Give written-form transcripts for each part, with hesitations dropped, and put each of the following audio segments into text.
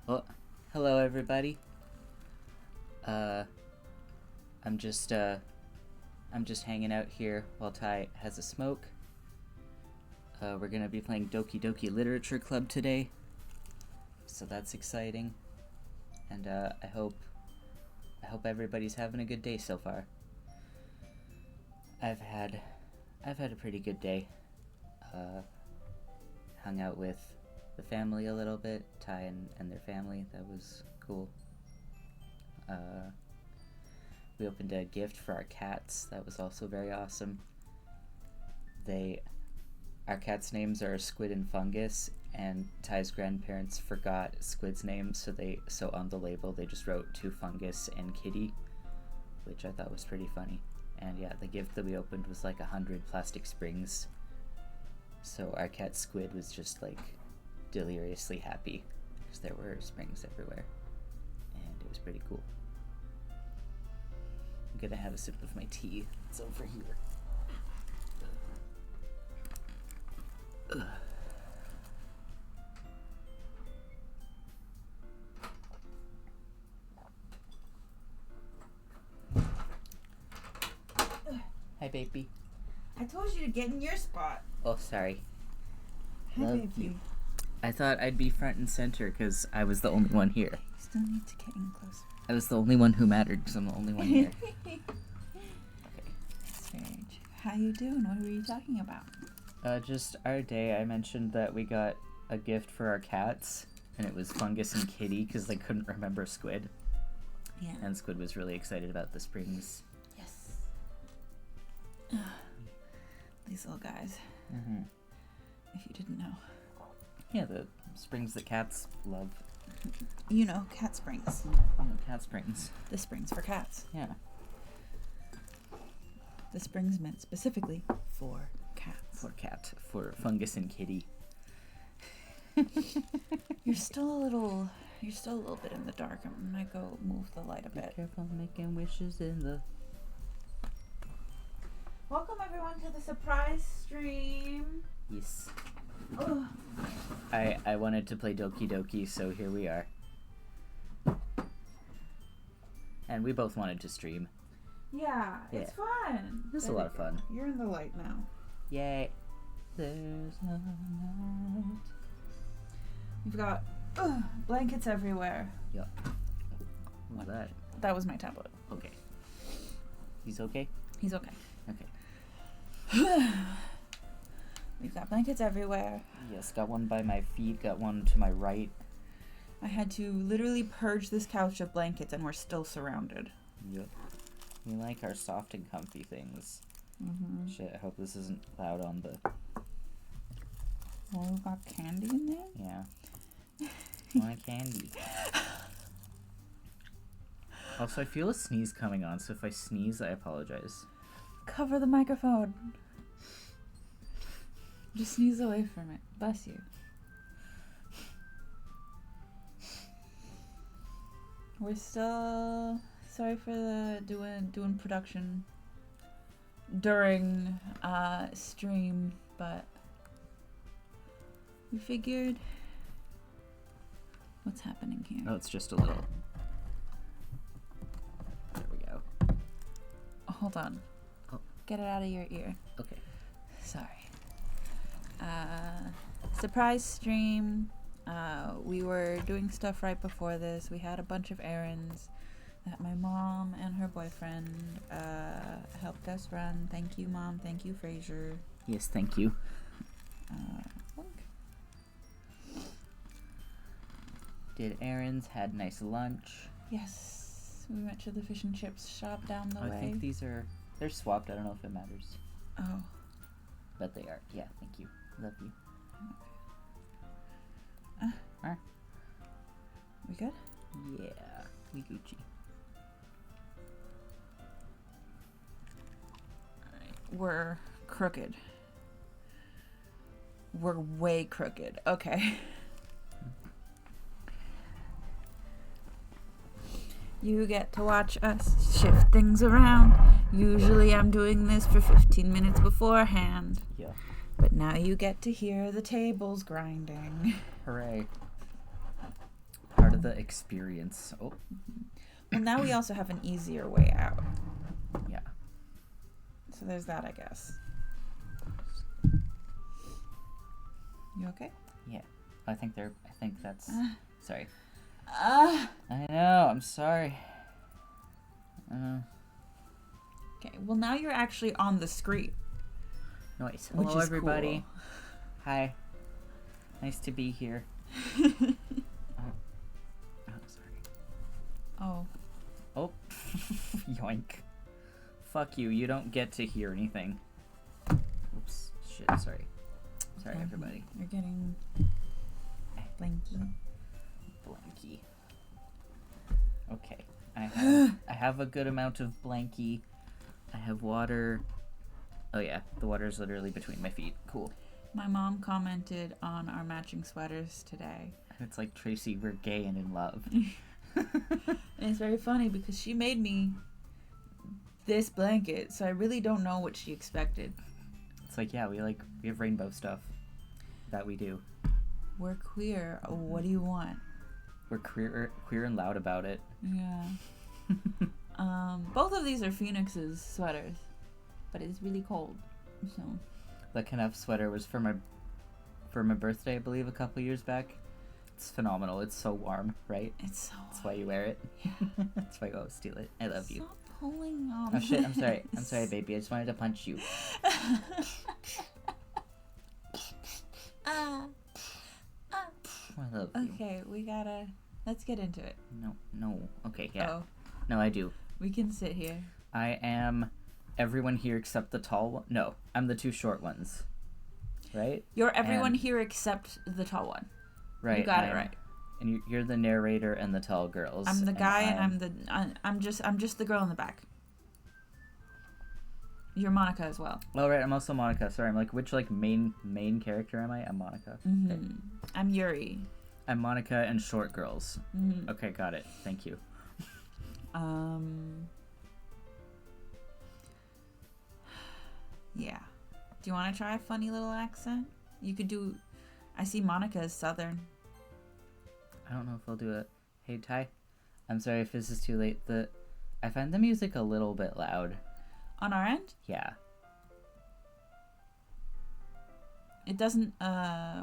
Well, hello everybody. I'm just hanging out here while Ty has a smoke. We're gonna be playing Doki Literature Club today, so that's exciting. And I hope everybody's having a good day so far. I've had a pretty good day. Hung out with the family a little bit, Ty and their family. That was cool. We opened a gift for our cats. That was also very awesome. Our cats' names are Squid and Fungus, and Ty's grandparents forgot Squid's name, so on the label they just wrote to Fungus and Kitty, which I thought was pretty funny. And yeah, the gift that we opened was like 100 plastic springs. So our cat Squid was just like deliriously happy because there were springs everywhere, and it was pretty cool. I'm gonna have a sip of my tea. It's over here. Ugh. Hi, baby. I told you to get in your spot. Oh, sorry. Hi, Love baby. you. I thought I'd be front and center because I was the only one here. You still need to get in closer. I was the only one who mattered because I'm the only one here. Okay. Strange. How you doing? What were you talking about? Just our day. I mentioned that we got a gift for our cats, and it was Fungus and Kitty because they couldn't remember Squid. Yeah. And Squid was really excited about the springs. Yes. These little guys. Mm-hmm. If you didn't know. Yeah, the springs that cats love. You know, cat springs. You know, cat springs. The springs for cats. Yeah. The springs meant specifically for cats. For Fungus and Kitty. You're still a little bit in the dark. I'm gonna go move the light a Be bit. careful making wishes in the... Welcome everyone to the surprise stream. Yes. Ugh. I wanted to play Doki, so here we are. And we both wanted to stream. Yeah, it's fun. It was a lot of fun. You're in the light now. Yay. There's no night. We've got blankets everywhere. Yep. What was that? That was my tablet. Okay. He's okay? He's okay. Okay. We've got blankets everywhere. Yes, got one by my feet, got one to my right. I had to literally purge this couch of blankets and we're still surrounded. Yep. We like our soft and comfy things. Mm-hmm. Shit, I hope this isn't loud on the... Oh, we've got candy in there? Yeah. I want candy. Also, I feel a sneeze coming on, so if I sneeze, I apologize. Cover the microphone. Just sneeze away from it. Bless you. We're still sorry for the doing production during stream, but we figured what's happening here. Oh, it's just a little... There we go. Hold on. Oh. Get it out of your ear. Okay. Sorry. Surprise stream. We were doing stuff right before this. We had a bunch of errands that my mom and her boyfriend helped us run. Thank you, Mom. Thank you, Fraser. Yes, thank you. Did errands, had nice lunch. Yes. We went to the fish and chips shop down the way. I think they're swapped. I don't know if it matters. Oh. But they are. Yeah, thank you. Love you. We good? Yeah, we Gucci. We're crooked. We're way crooked. Okay. You get to watch us shift things around. Usually I'm doing this for 15 minutes beforehand. Yeah. But now you get to hear the tables grinding. Hooray. the experience. Oh, Well, now we also have an easier way out. yeah. So there's that, I guess. You okay? Yeah. I think that's... Sorry. Ah. I know, I'm sorry. Okay, well now you're actually on the screen. Nice. Which Hello, is everybody. Hi. Nice to be here. Sorry. Oh. Oh. Yoink. Fuck you. You don't get to hear anything. Oops. Shit. Sorry. Sorry, everybody. You're getting blanky. Blanky. Okay. I have a good amount of blanky. I have water. Oh yeah, the water's literally between my feet. Cool. My mom commented on our matching sweaters today. It's like, Tracy, we're gay and in love. And it's very funny because she made me this blanket, so I really don't know what she expected. It's like, yeah, we have rainbow stuff that we do. We're queer. What do you want? We're queer and loud about it. Yeah. Both of these are Phoenix's sweaters, but it's really cold. So That kind of sweater was for my birthday, I believe, a couple years back. It's phenomenal. It's so warm, right? it's so. That's why you wear it. Yeah. That's why I go steal it. I love you. Stop pulling on. Oh shit! I'm sorry. I'm sorry, baby. I just wanted to punch you. I love you. Okay, let's get into it. No. Okay, yeah. Oh, No, I do. we can sit here. I am everyone here except the tall one. No, I'm the two short ones. Right? You're everyone And- here except the tall one. Right. You got it right. And you're the narrator and the tall girls. I'm the guy, and I'm just the girl in the back. You're Monica as well. Oh right, I'm also Monica. Sorry, I'm like, which main character am I? I'm Monica. Mm-hmm. Okay. I'm Yuri. I'm Monica and short girls. Mm-hmm. Okay, got it. Thank you. Yeah. Do you want to try a funny little accent? You could do. I see Monica is Southern. I don't know if I'll do it. Hey Ty, I'm sorry if this is too late. I find the music a little bit loud. On our end, Yeah. it doesn't.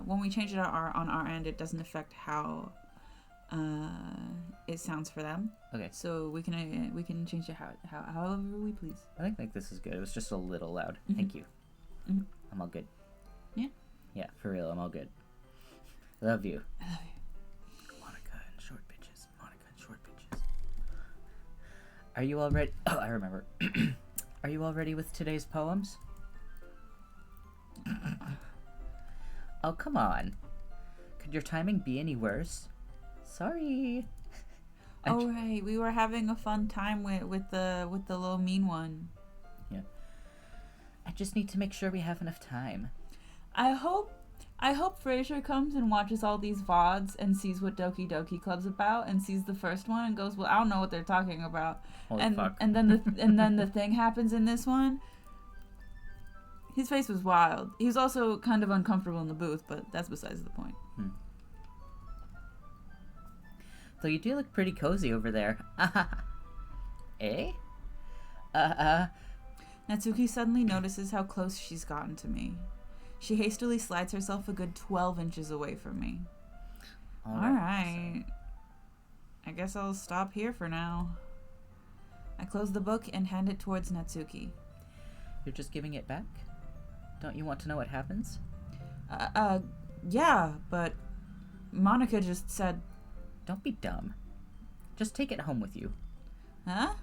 When we change it on our end, it doesn't affect how it sounds for them. Okay. So we can change it however we please. I think this is good. It was just a little loud. Mhm. Thank you. Mhm. I'm all good. Yeah. Yeah, for real. I'm all good. Love you. I love you. Monica and short bitches. Monica and short bitches. Are you all ready? Oh, I remember. Are you all ready with today's poems? Oh, come on. Could your timing be any worse? Sorry. Oh right, we were having a fun time with the little mean one. Yeah. I just need to make sure we have enough time. I hope Frasier comes and watches all these VODs and sees what Doki Doki Club's about and sees the first one and goes, well, I don't know what they're talking about. Holy fuck. And then the thing happens in this one. His face was wild. He was also kind of uncomfortable in the booth, but that's besides the point. Though you do look pretty cozy over there. Eh? Natsuki suddenly notices how close she's gotten to me. She hastily slides herself a good 12 inches away from me. All right. I guess I'll stop here for now. I close the book and hand it towards Natsuki. You're just giving it back? Don't you want to know what happens? Yeah, but Monica just said... Don't be dumb. Just take it home with you. Huh?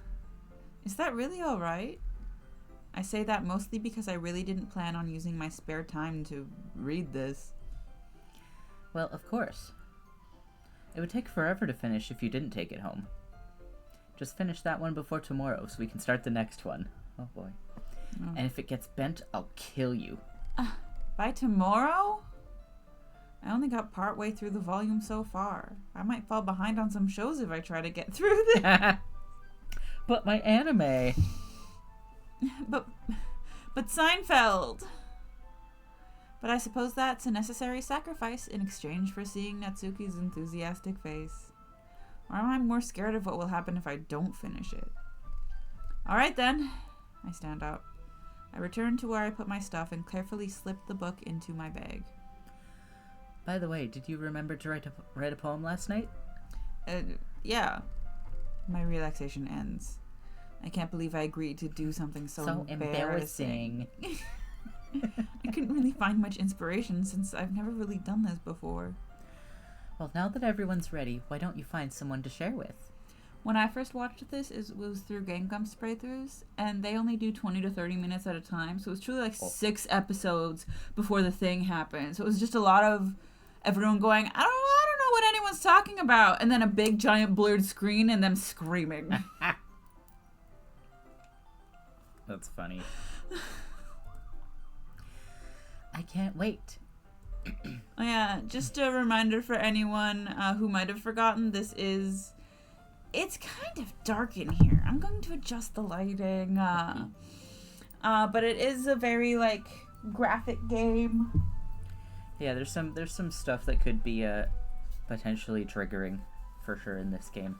Is that really all right? I say that mostly because I really didn't plan on using my spare time to read this. Well, of course. It would take forever to finish if you didn't take it home. Just finish that one before tomorrow so we can start the next one. Oh boy. Oh. And if it gets bent, I'll kill you. By tomorrow? I only got part way through the volume so far. I might fall behind on some shows if I try to get through this. But my anime. But Seinfeld. But I suppose that's a necessary sacrifice in exchange for seeing Natsuki's enthusiastic face. Or am I more scared of what will happen if I don't finish it? Alright then. I stand up. I return to where I put my stuff and carefully slip the book into my bag. By the way, did you remember to write a poem last night? Yeah. My relaxation ends. I can't believe I agreed to do something so embarrassing. I couldn't really find much inspiration since I've never really done this before. Well, now that everyone's ready, why don't you find someone to share with? When I first watched this, it was through Game Grumps playthroughs, and they only do 20 to 30 minutes at a time, so it was truly like 6 episodes before the thing happened. So it was just a lot of everyone going, I don't know what anyone's talking about, and then a big giant blurred screen and them screaming. That's funny. I can't wait. Yeah, just a reminder for anyone who might have forgotten, it's kind of dark in here. I'm going to adjust the lighting, but it is a very, like, graphic game. Yeah, there's some stuff that could be potentially triggering for sure in this game.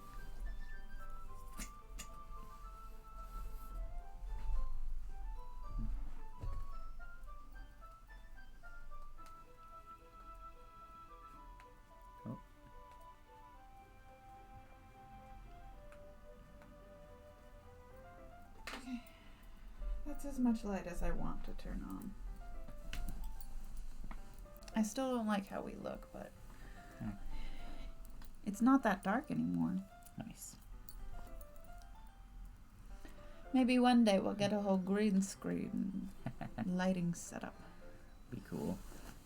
Okay, that's as much light as I want to turn on. I still don't like how we look, but it's not that dark anymore. Nice. Maybe one day we'll get a whole green screen lighting setup. Be cool.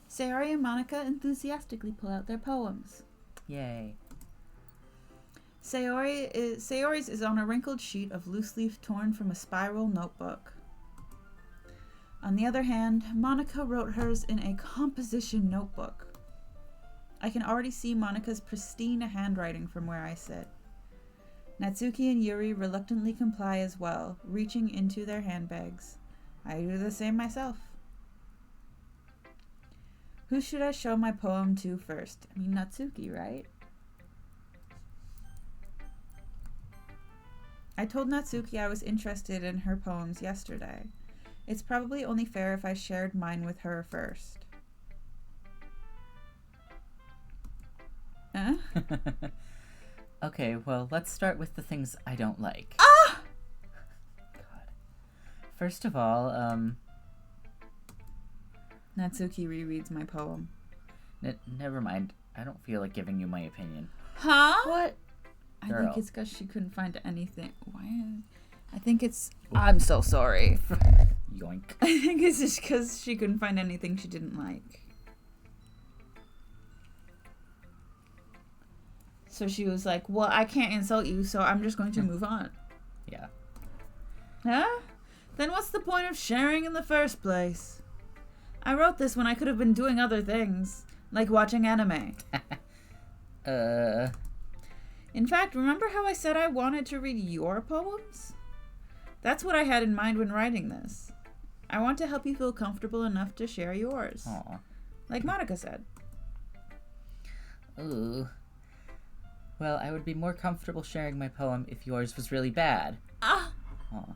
Sayori and Monica enthusiastically pull out their poems. Yay. Sayori's is on a wrinkled sheet of loose leaf torn from a spiral notebook. On the other hand, Monica wrote hers in a composition notebook. I can already see Monica's pristine handwriting from where I sit. Natsuki and Yuri reluctantly comply as well, reaching into their handbags. I do the same myself. Who should I show my poem to first? I mean, Natsuki, right? I told Natsuki I was interested in her poems yesterday. It's probably only fair if I shared mine with her first. Huh? Okay, well, let's start with the things I don't like. Ah! God. First of all, Natsuki rereads my poem. Never mind. I don't feel like giving you my opinion. Huh? What? I Girl. think it's because she couldn't find anything. I think it's... I'm so sorry. Yoink. I think it's just because she couldn't find anything she didn't like. So she was like, well, I can't insult you, so I'm just going to move on. Yeah. Huh? Then what's the point of sharing in the first place? I wrote this when I could have been doing other things, like watching anime. In fact, remember how I said I wanted to read your poems? That's what I had in mind when writing this. I want to help you feel comfortable enough to share yours. Aw. Like Monica said. Ooh. Well, I would be more comfortable sharing my poem if yours was really bad. Ah! Aw.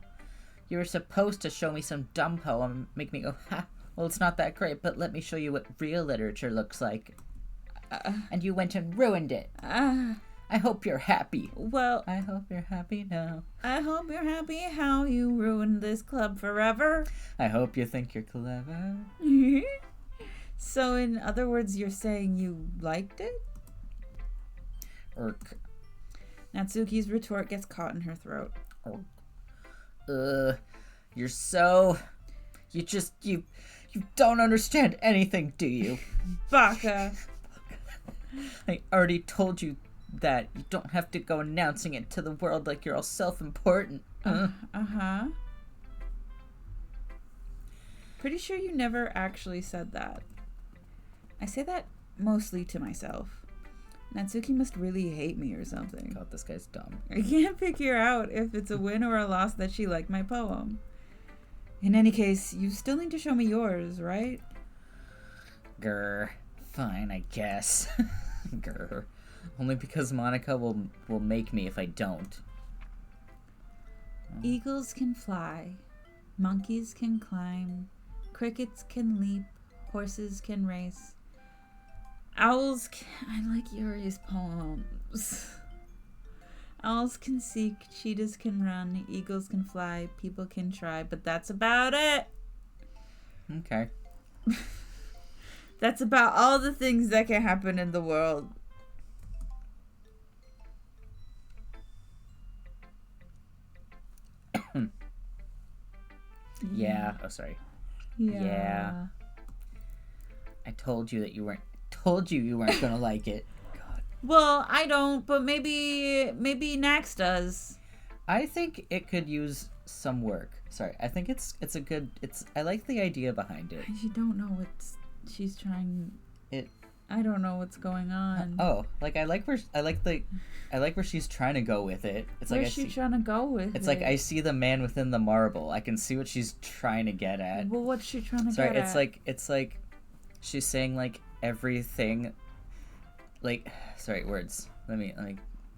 You were supposed to show me some dumb poem, make me go, ha, well, it's not that great, but let me show you what real literature looks like. And you went and ruined it. I hope you're happy. Well, I hope you're happy now. I hope you're happy how you ruined this club forever. I hope you think you're clever. So, in other words, you're saying you liked it? Irk. Natsuki's retort gets caught in her throat. You're so... You don't understand anything, do you? Baka. I already told you that. You don't have to go announcing it to the world like you're all self-important. Uh-huh. Pretty sure you never actually said that. I say that mostly to myself. Natsuki must really hate me or something. God, this guy's dumb. I can't figure out if it's a win or a loss that she liked my poem. In any case, you still need to show me yours, right? Grr. Fine, I guess. Grr. Only because Monica will make me if I don't. Eagles can fly. Monkeys can climb. Crickets can leap. Horses can race. Owls can... I like Yuri's poems. Owls can seek. Cheetahs can run. Eagles can fly. People can try. But that's about it. Okay. That's about all the things that can happen in the world. Yeah. Oh, sorry. Yeah. I told you that you weren't. Told you weren't gonna like it. God. Well, I don't, but maybe Nax does. I think it could use some work. Sorry. I think it's a good. I like the idea behind it. You don't know what she's trying. It. I don't know what's going on. I like where she's trying to go with it. It's Where's she trying to go with it? It's like I see the man within the marble. I can see what she's trying to get at. Well, what's she trying to Sorry, get at? it's like she's saying like everything. Like, sorry, words. Let me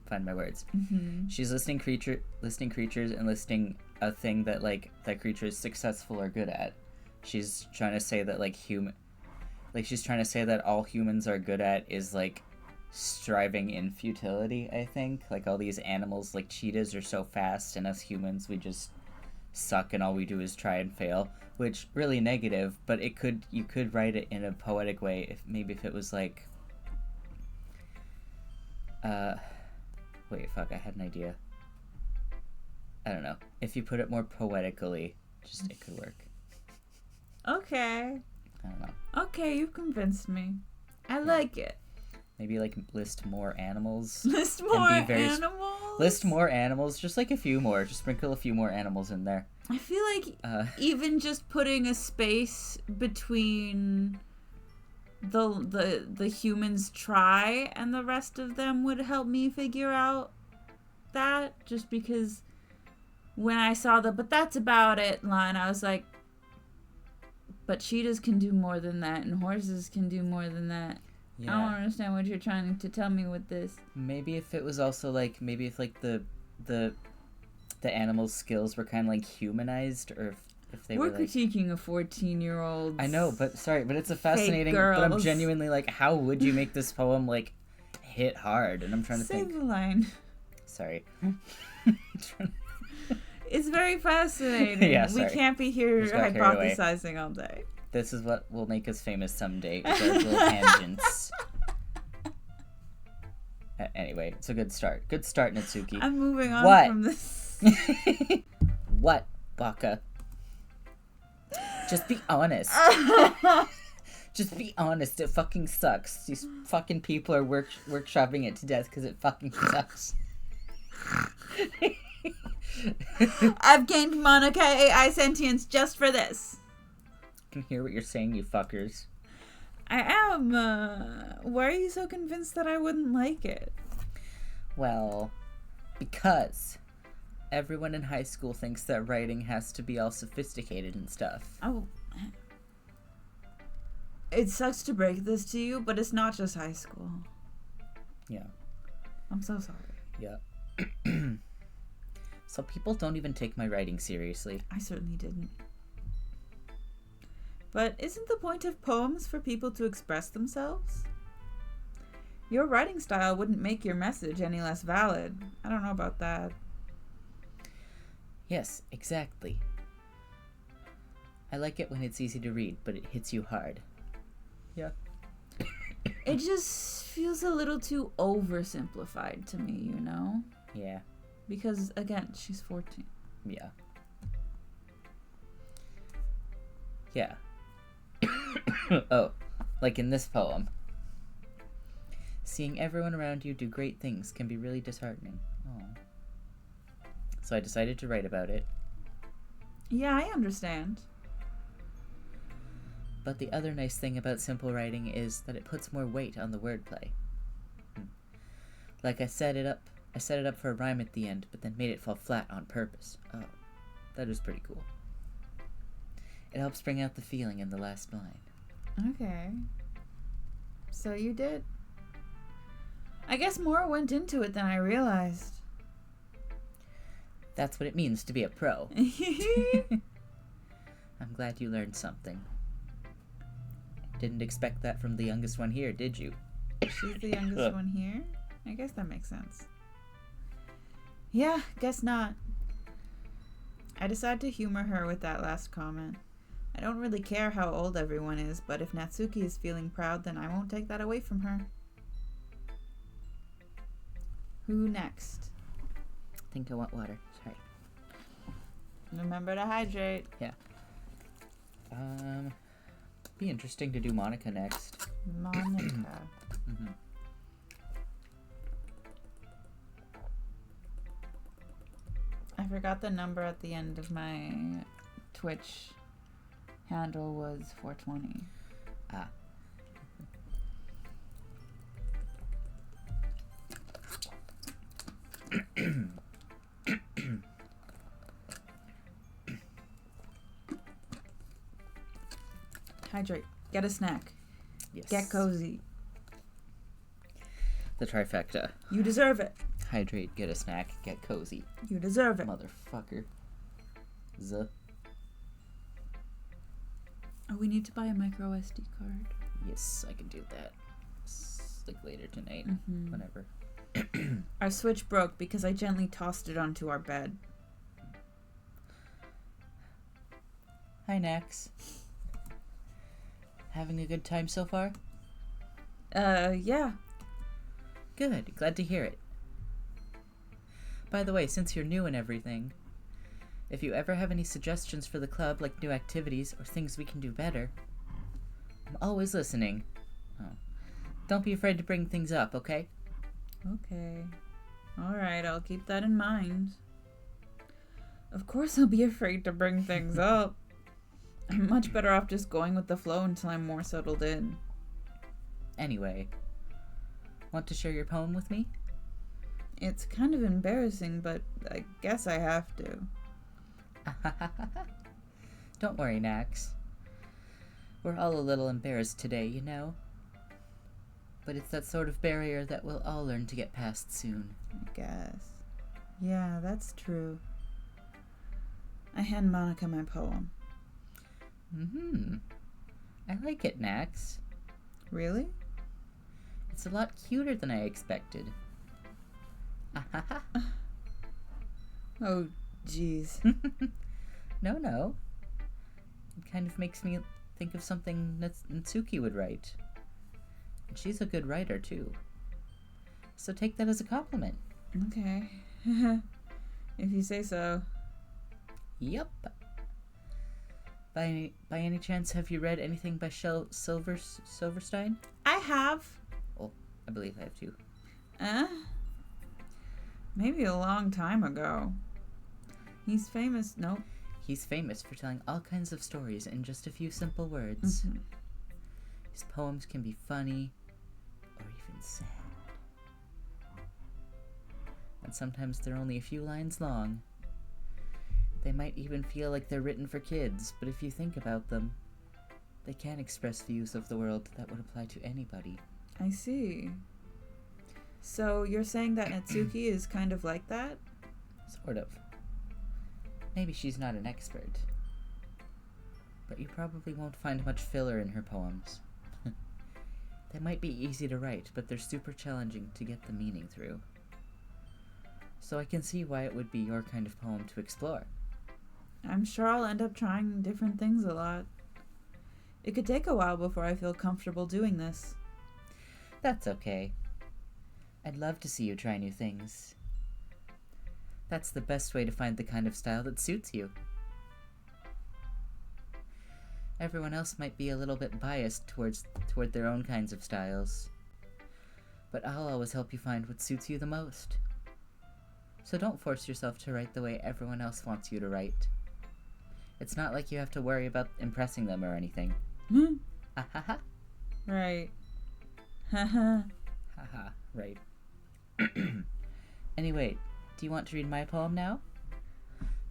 find my words. Mm-hmm. She's listing creatures and listing a thing that like that creature is successful or good at. She's trying to say that she's trying to say that all humans are good at is like striving in futility. I think like all these animals like cheetahs are so fast, and us humans we just suck and all we do is try and fail, which really negative. But you could write it in a poetic way if it was like wait, fuck, I had an idea. I don't know. If you put it more poetically, it could work. Okay. I don't know. Okay, you've convinced me. I like it. Maybe like list more animals. List more animals? List more animals, just like a few more. Just sprinkle a few more animals in there. I feel like even just putting a space between the humans try and the rest of them would help me figure out that. Just because when I saw the "but that's about it" line, I was like, but cheetahs can do more than that, and horses can do more than that. Yeah. I don't understand what you're trying to tell me with this. Maybe if it was also like, if like the animals' skills were kind of like humanized, or if they were critiquing a 14-year-old. I know, but it's a fascinating. But I'm genuinely like, how would you make this poem like hit hard? And I'm trying to think. Say the line. Sorry. It's very fascinating. Yeah, sorry. We can't be here hypothesizing all day. This is what will make us famous someday. Is our little tangents. Anyway, it's a good start. Good start, Natsuki. I'm moving on from this. What, Baka? Just be honest. Just be honest. It fucking sucks. These fucking people are workshopping it to death because it fucking sucks. I've gained Monica AI sentience just for this. I can hear what you're saying, you fuckers. I am. Why are you so convinced that I wouldn't like it? Well, because everyone in high school thinks that writing has to be all sophisticated and stuff. Oh. It sucks to break this to you, but it's not just high school. Yeah. I'm so sorry. Yeah. So people don't even take my writing seriously. I certainly didn't. But isn't the point of poems for people to express themselves? Your writing style wouldn't make your message any less valid. I don't know about that. Yes, exactly. I like it when it's easy to read, but it hits you hard. Yeah. It just feels a little too oversimplified to me, you know? Yeah. Because, again, she's 14. Yeah. Yeah. Oh, like in this poem. Seeing everyone around you do great things can be really disheartening. Oh. So I decided to write about it. Yeah, I understand. But the other nice thing about simple writing is that it puts more weight on the wordplay. Like I set it up for a rhyme at the end, but then made it fall flat on purpose. Oh, that is pretty cool. It helps bring out the feeling in the last line. Okay. So you did. I guess more went into it than I realized. That's what it means to be a pro. I'm glad you learned something. Didn't expect that from the youngest one here, did you? She's the youngest one here? I guess that makes sense. Yeah, guess not. I decided to humor her with that last comment. I don't really care how old everyone is, but if Natsuki is feeling proud, then I won't take that away from her. Who next? I think I want water. Sorry. Remember to hydrate. Yeah. Be interesting to do Monica next. Monica. Mm-hmm. I forgot the number at the end of my Twitch handle was 420. Ah. Hydrate. Get a snack. Yes. Get cozy. The trifecta. You deserve it. Hydrate, get a snack, get cozy. You deserve it. Motherfucker. Zuh. Oh, we need to buy a micro SD card. Yes, I can do that. Like later tonight. Mm-hmm. Whenever. Our Switch broke because I gently tossed it onto our bed. Hi, Nax. Having a good time so far? Yeah. Good. Glad to hear it. By the way, since you're new and everything, if you ever have any suggestions for the club, like new activities or things we can do better, I'm always listening. Oh. Don't be afraid to bring things up, okay? Okay. Alright, I'll keep that in mind. Of course I'll be afraid to bring things up. I'm much better off just going with the flow until I'm more settled in. Anyway, want to share your poem with me? It's kind of embarrassing, but I guess I have to. Don't worry, Nax. We're all a little embarrassed today, you know? But it's that sort of barrier that we'll all learn to get past soon. I guess. Yeah, that's true. I hand Monica my poem. Mm-hmm. I like it, Nax. Really? It's a lot cuter than I expected. Oh, jeez. No. It kind of makes me think of something Natsuki would write. And she's a good writer, too. So take that as a compliment. Okay. If you say so. Yup. By any chance, have you read anything by Silverstein? I have. Oh, I believe I have too. Maybe a long time ago. He's famous. Nope. He's famous for telling all kinds of stories in just a few simple words. Mm-hmm. His poems can be funny or even sad. And sometimes they're only a few lines long. They might even feel like they're written for kids, but if you think about them, they can express views of the world that would apply to anybody. I see. So you're saying that Natsuki is kind of like that? Sort of. Maybe she's not an expert, but you probably won't find much filler in her poems. They might be easy to write, but they're super challenging to get the meaning through. So I can see why it would be your kind of poem to explore. I'm sure I'll end up trying different things a lot. It could take a while before I feel comfortable doing this. That's okay. I'd love to see you try new things. That's the best way to find the kind of style that suits you. Everyone else might be a little bit biased toward their own kinds of styles, but I'll always help you find what suits you the most. So don't force yourself to write the way everyone else wants you to write. It's not like you have to worry about impressing them or anything. Ahaha. Right. Haha. Haha, right. Anyway, do you want to read my poem now?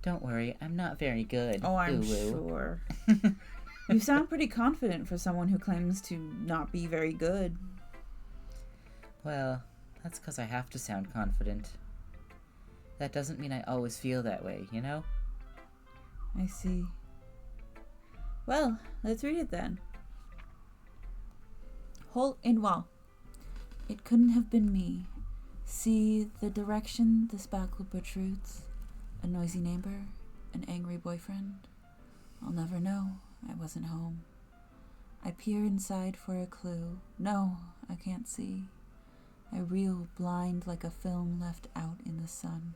Don't worry, I'm not very good. Oh, I'm Ooh-woo. sure. You sound pretty confident for someone who claims to not be very good. Well, That's because I have to sound confident. That doesn't mean I always feel that way, you know? I see. Well, let's read it then. Hole in wall. It couldn't have been me. See the direction the spackle protrudes? A noisy neighbor? An angry boyfriend? I'll never know. I wasn't home. I peer inside for a clue. No, I can't see. I reel blind like a film left out in the sun.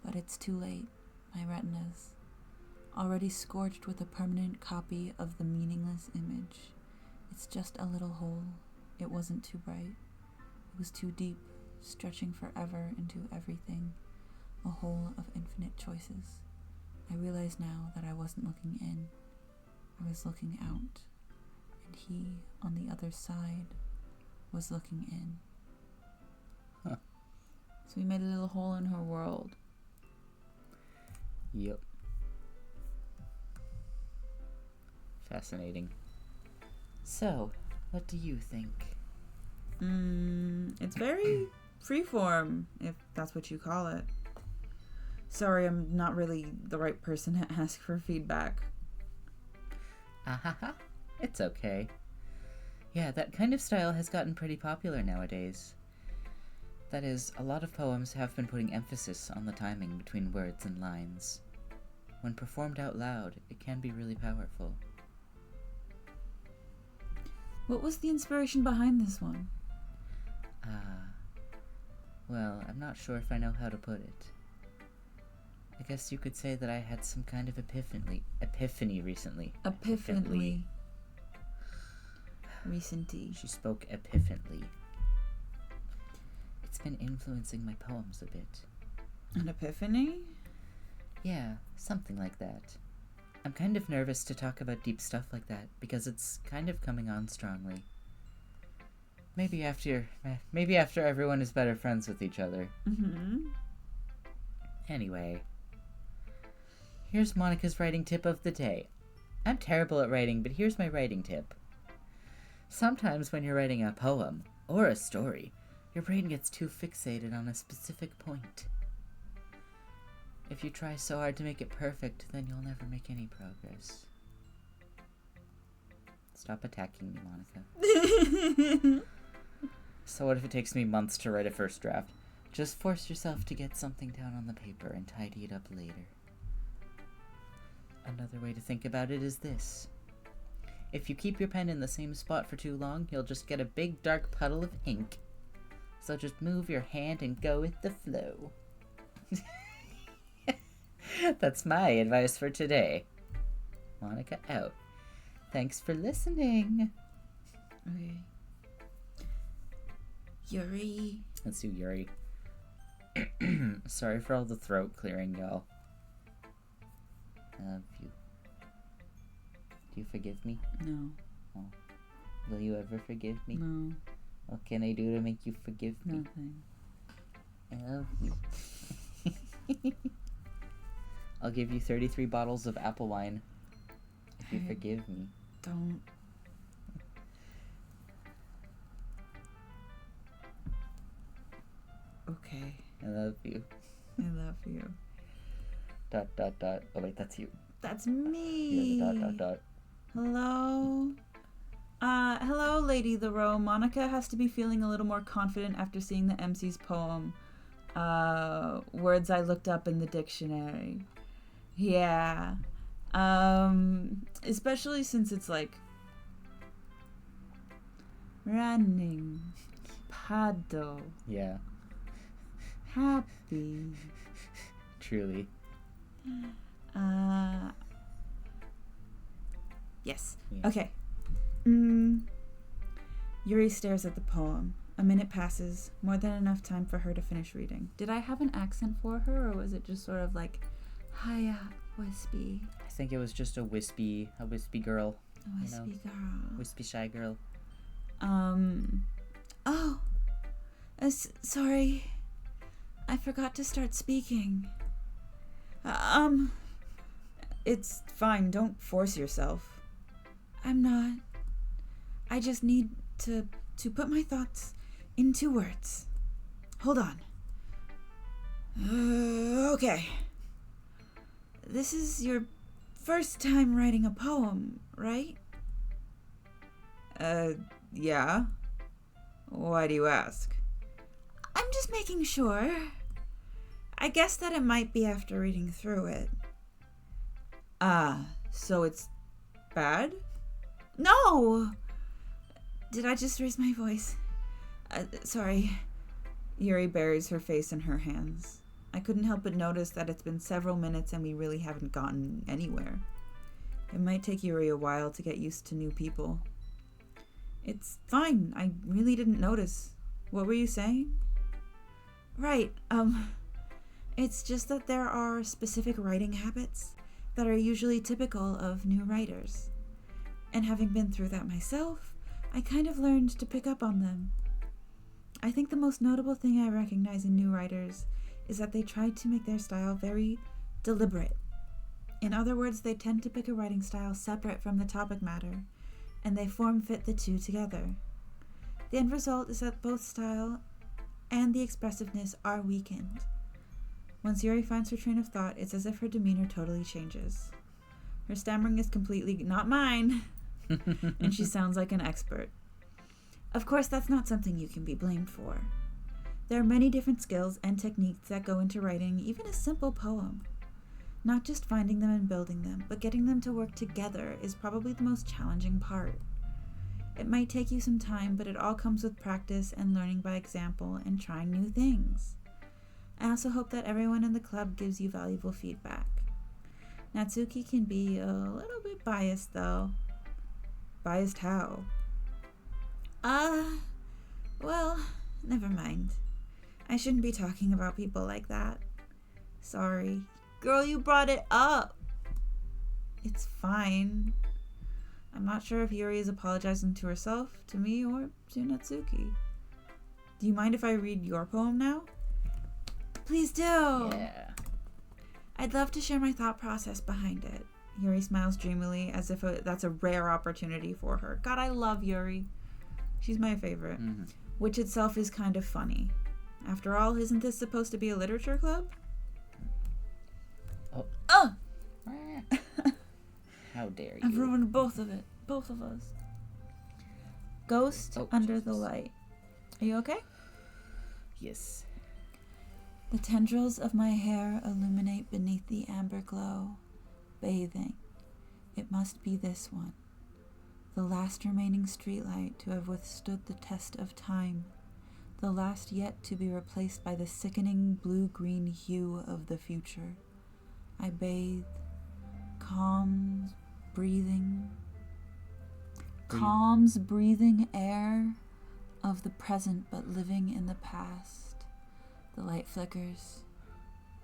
But it's too late. My retinas, already scorched with a permanent copy of the meaningless image. It's just a little hole. It wasn't too bright. It was too deep, stretching forever into everything. A hole of infinite choices. I realize now that I wasn't looking in. I was looking out. And he, on the other side, was looking in. Huh. So we made a little hole in her world. Yep. Fascinating. So, what do you think? It's very freeform, if that's what you call it. Sorry, I'm not really the right person to ask for feedback. Ahaha. It's okay. Yeah, that kind of style has gotten pretty popular nowadays. That is, a lot of poems have been putting emphasis on the timing between words and lines. When performed out loud, it can be really powerful. What was the inspiration behind this one? Well, I'm not sure if I know how to put it. I guess you could say that I had some kind of epiphany recently. Epiphany. Recenty. She spoke epiphanly. It's been influencing my poems a bit. An epiphany? Yeah, something like that. I'm kind of nervous to talk about deep stuff like that because it's kind of coming on strongly. Maybe after everyone is better friends with each other. Mm-hmm. Anyway, here's Monica's writing tip of the day. I'm terrible at writing, but here's my writing tip. Sometimes when you're writing a poem or a story, your brain gets too fixated on a specific point. If you try so hard to make it perfect, then you'll never make any progress. Stop attacking me, Monica. So what if it takes me months to write a first draft? Just force yourself to get something down on the paper and tidy it up later. Another way to think about it is this. If you keep your pen in the same spot for too long, you'll just get a big dark puddle of ink. So just move your hand and go with the flow. That's my advice for today. Monica out. Thanks for listening. Okay. Yuri. Let's do Yuri. Sorry for all the throat clearing, y'all. I love you. Do you forgive me? No. Oh. Will you ever forgive me? No. What can I do to make you forgive me? Nothing. I love you. I'll give you 33 bottles of apple wine if you forgive me. Don't. Okay. I love you. I love you. ... Oh wait, that's you. That's me. You're the ... Hello. Hello, Lady the Row. Monica has to be feeling a little more confident after seeing the MC's poem. Words I looked up in the dictionary. Yeah. Especially since it's like running, paddle, Yeah. happy. Truly. Yes. Yeah. Okay. Yuri stares at the poem. A minute passes, more than enough time for her to finish reading. Did I have an accent for her, or was it just sort of like, hiya, wispy? I think it was just a wispy girl. A wispy girl. Wispy shy girl. Oh, sorry. I forgot to start speaking. It's fine. Don't force yourself. I'm not. I just need to put my thoughts into words. hold on. Okay. This is your first time writing a poem, right? Yeah. Why do you ask? I'm just making sure. I guess that it might be after reading through it. So it's bad? No! Did I just raise my voice? Sorry. Yuri buries her face in her hands. I couldn't help but notice that it's been several minutes and we really haven't gotten anywhere. It might take Yuri a while to get used to new people. It's fine. I really didn't notice. What were you saying? Right, it's just that there are specific writing habits that are usually typical of new writers. And having been through that myself, I kind of learned to pick up on them. I think the most notable thing I recognize in new writers is that they try to make their style very deliberate. In other words, they tend to pick a writing style separate from the topic matter, and they form-fit the two together. The end result is that both style and the expressiveness are weakened. Once Yuri finds her train of thought, it's as if her demeanor totally changes. Her stammering is completely not mine, and she sounds like an expert. Of course, that's not something you can be blamed for. There are many different skills and techniques that go into writing even a simple poem. Not just finding them and building them, but getting them to work together is probably the most challenging part. It might take you some time, but it all comes with practice and learning by example and trying new things. I also hope that everyone in the club gives you valuable feedback. Natsuki can be a little bit biased, though. Biased how? Well, never mind. I shouldn't be talking about people like that. Sorry. Girl, you brought it up. It's fine. I'm not sure if Yuri is apologizing to herself, to me, or to Natsuki. Do you mind if I read your poem now? Please do. Yeah. I'd love to share my thought process behind it. Yuri smiles dreamily as if that's a rare opportunity for her. God, I love Yuri. She's my favorite. Mm-hmm. Which itself is kind of funny. After all, isn't this supposed to be a literature club? Oh! How dare you? I've ruined both of us. Ghost under the light. Are you okay? Yes. The tendrils of my hair illuminate beneath the amber glow, bathing. It must be this one, the last remaining streetlight to have withstood the test of time, the last yet to be replaced by the sickening blue-green hue of the future. I bathe, calms breathing air of the present but living in the past. The light flickers.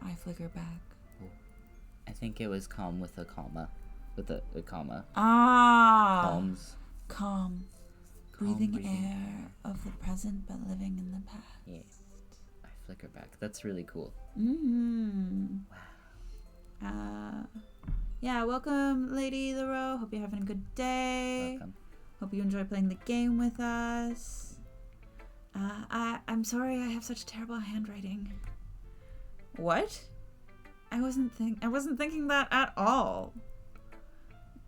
I flicker back. I think it was calm with a comma. With a comma. Calms. Calm. Calm Breathing air of the present but living in the past. Yes. I flicker back. That's really cool. Mm-hmm. Wow. Yeah, welcome, Lady Leroux. Hope you're having a good day. Welcome. Hope you enjoy playing the game with us. I'm sorry I have such terrible handwriting. What? I wasn't thinking that at all.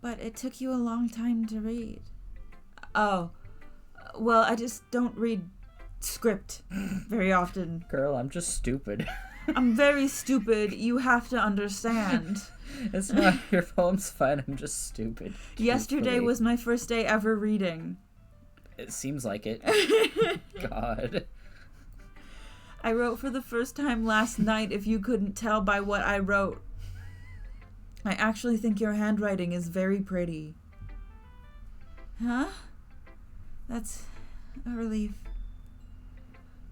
But it took you a long time to read. Oh. Well, I just don't read script very often. Girl, I'm just stupid. I'm very stupid. You have to understand. It's not your poem's fine. I'm just stupid. Yesterday was my first day ever reading. It seems like it. God. I wrote for the first time last night, if you couldn't tell by what I wrote. I actually think your handwriting is very pretty. Huh? That's a relief.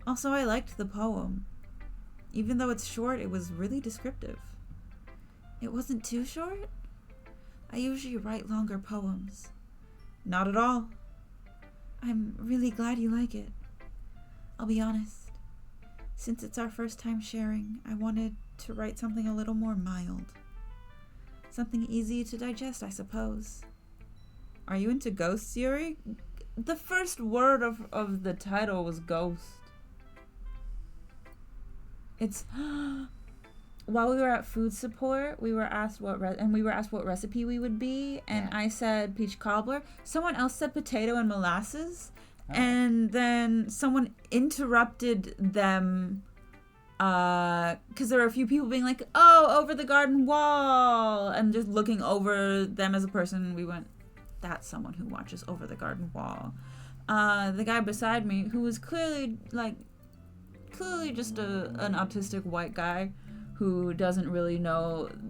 Also, I liked the poem. Even though it's short, it was really descriptive. It wasn't too short? I usually write longer poems. Not at all. I'm really glad you like it. I'll be honest. Since it's our first time sharing, I wanted to write something a little more mild. Something easy to digest, I suppose. Are you into ghosts, Yuri? The first word of the title was ghost. It's while we were at food support, we were asked what recipe we would be, and Yeah. I said peach cobbler. Someone else said potato and molasses, Oh. and then someone interrupted them because there were a few people being like, "Oh, over the garden wall," and just looking over them as a person. We went, "That's someone who watches Over the Garden Wall." The guy beside me, who was clearly just an autistic white guy who doesn't really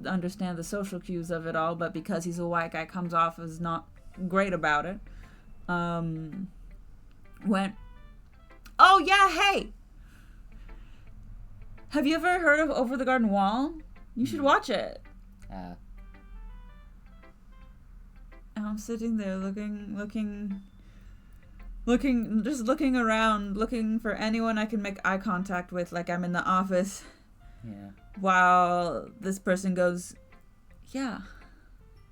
understand the social cues of it all, but because he's a white guy comes off as not great about it, went, "Oh yeah, hey, have you ever heard of Over the Garden Wall? You should watch it." And I'm sitting there looking around, looking for anyone I can make eye contact with, like I'm in the office. Yeah. While this person goes, "Yeah,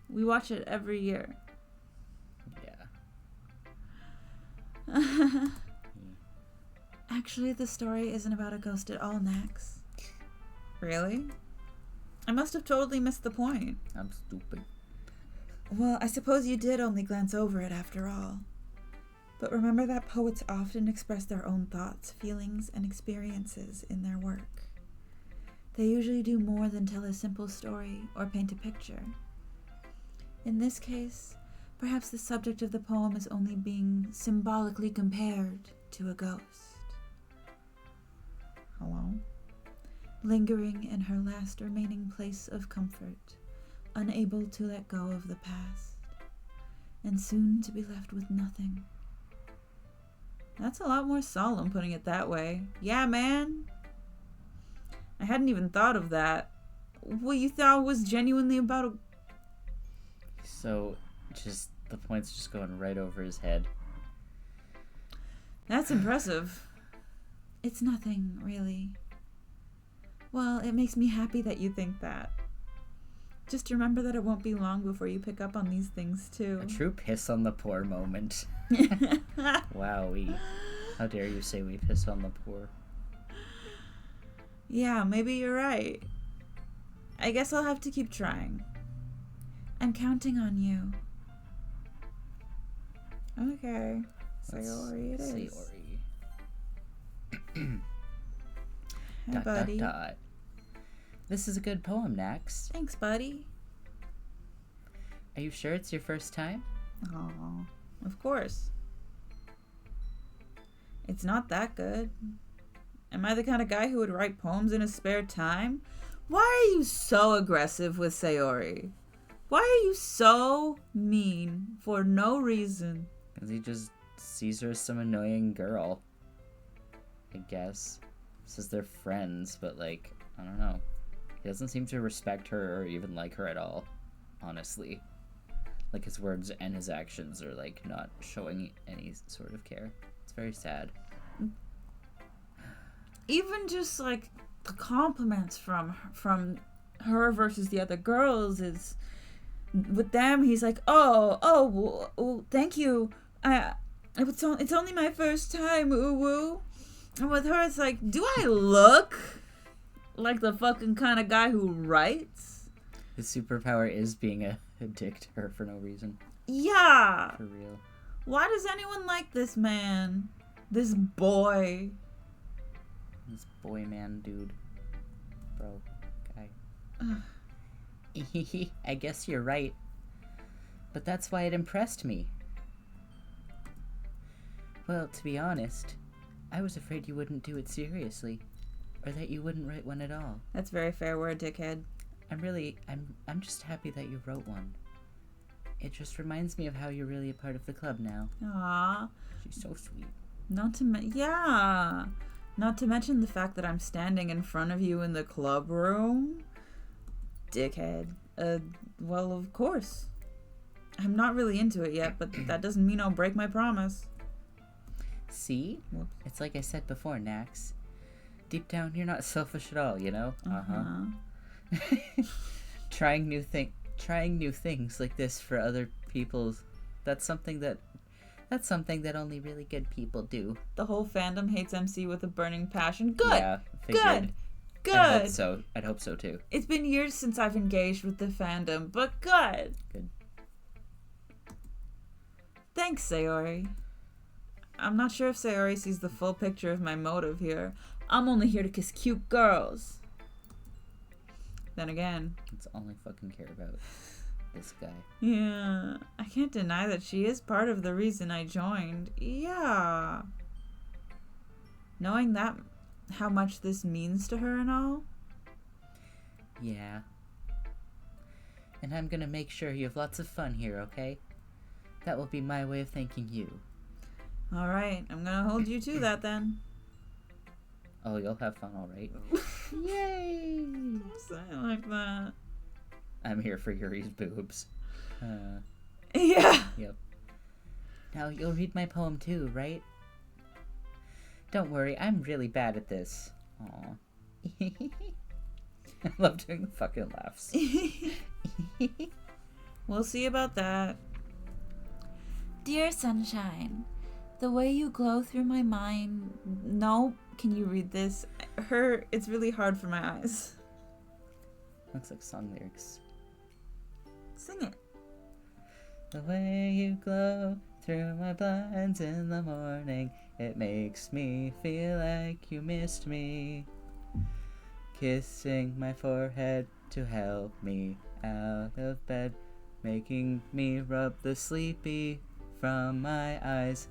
we watch it every year." Yeah. Actually, the story isn't about a ghost at all, Nax. Really? I must have totally missed the point. I'm stupid. Well, I suppose you did only glance over it after all. But remember that poets often express their own thoughts, feelings, and experiences in their work. They usually do more than tell a simple story or paint a picture. In this case, perhaps the subject of the poem is only being symbolically compared to a ghost. Hello? Lingering in her last remaining place of comfort, unable to let go of the past, and soon to be left with nothing. That's a lot more solemn, putting it that way. Yeah, man. I hadn't even thought of that. What you thought was genuinely about a... So, just the point's just going right over his head. That's impressive. It's nothing, really. Well, it makes me happy that you think that. Just remember that it won't be long before you pick up on these things, too. A true piss on the poor moment. Wowee. How dare you say we piss on the poor? Yeah, maybe you're right. I guess I'll have to keep trying. I'm counting on you. Okay. Sayori it is. Sayori. Hey, buddy. Dot. This is a good poem, Nax. Thanks, buddy. Are you sure it's your first time? Oh, of course. It's not that good. Am I the kind of guy who would write poems in his spare time? Why are you so aggressive with Sayori? Why are you so mean for no reason? Because he just sees her as some annoying girl. I guess. Says they're friends, but like, I don't know. He doesn't seem to respect her or even like her at all, honestly. Like, his words and his actions are like not showing any sort of care. It's very sad. Even just like the compliments from her versus the other girls is, with them he's like, oh, thank you. It's only my first time, ooh woo. And with her it's like, do I look like the fucking kind of guy who writes? His superpower is being a dick to her for no reason. Yeah. For real. Why does anyone like this man? This boy. This boy man dude. Bro. Guy. I guess you're right. But that's why it impressed me. Well, to be honest, I was afraid you wouldn't do it seriously. Or that you wouldn't write one at all. That's very fair word, dickhead. I'm just happy that you wrote one. It just reminds me of how you're really a part of the club now. Aww. She's so sweet. Not to mention the fact that I'm standing in front of you in the club room. Dickhead. Well, of course. I'm not really into it yet, but that doesn't mean I'll break my promise. See? Whoops. It's like I said before, Nax. Deep down, you're not selfish at all, you know? Trying new things like this for other people's. That's something that only really good people do. The whole fandom hates MC with a burning passion. Good. Yeah, figured. Good. Good. I hope so. I'd hope so too. It's been years since I've engaged with the fandom, but good. Good. Thanks, Sayori. I'm not sure if Sayori sees the full picture of my motive here. I'm only here to kiss cute girls. Then again, That's all I fucking care about. This guy. yeah, I can't deny that she is part of the reason I joined. Yeah. Knowing that, how much this means to her and all. Yeah. And I'm gonna make sure you have lots of fun here, okay? That will be my way of thanking you. Alright, I'm gonna hold you to that then. Oh, you'll have fun, alright? Yay! Don't say it like that. I'm here for Yuri's boobs. Yeah. Yep. Now, you'll read my poem too, right? Don't worry, I'm really bad at this. Aw. I love doing the fucking laughs. We'll see about that. Dear Sunshine, the way you glow through my mind. No, can you read this? It's really hard for my eyes. Looks like song lyrics. Sing it. The way you glow through my blinds in the morning, it makes me feel like you missed me. Kissing my forehead to help me out of bed, making me rub the sleepy from my eyes.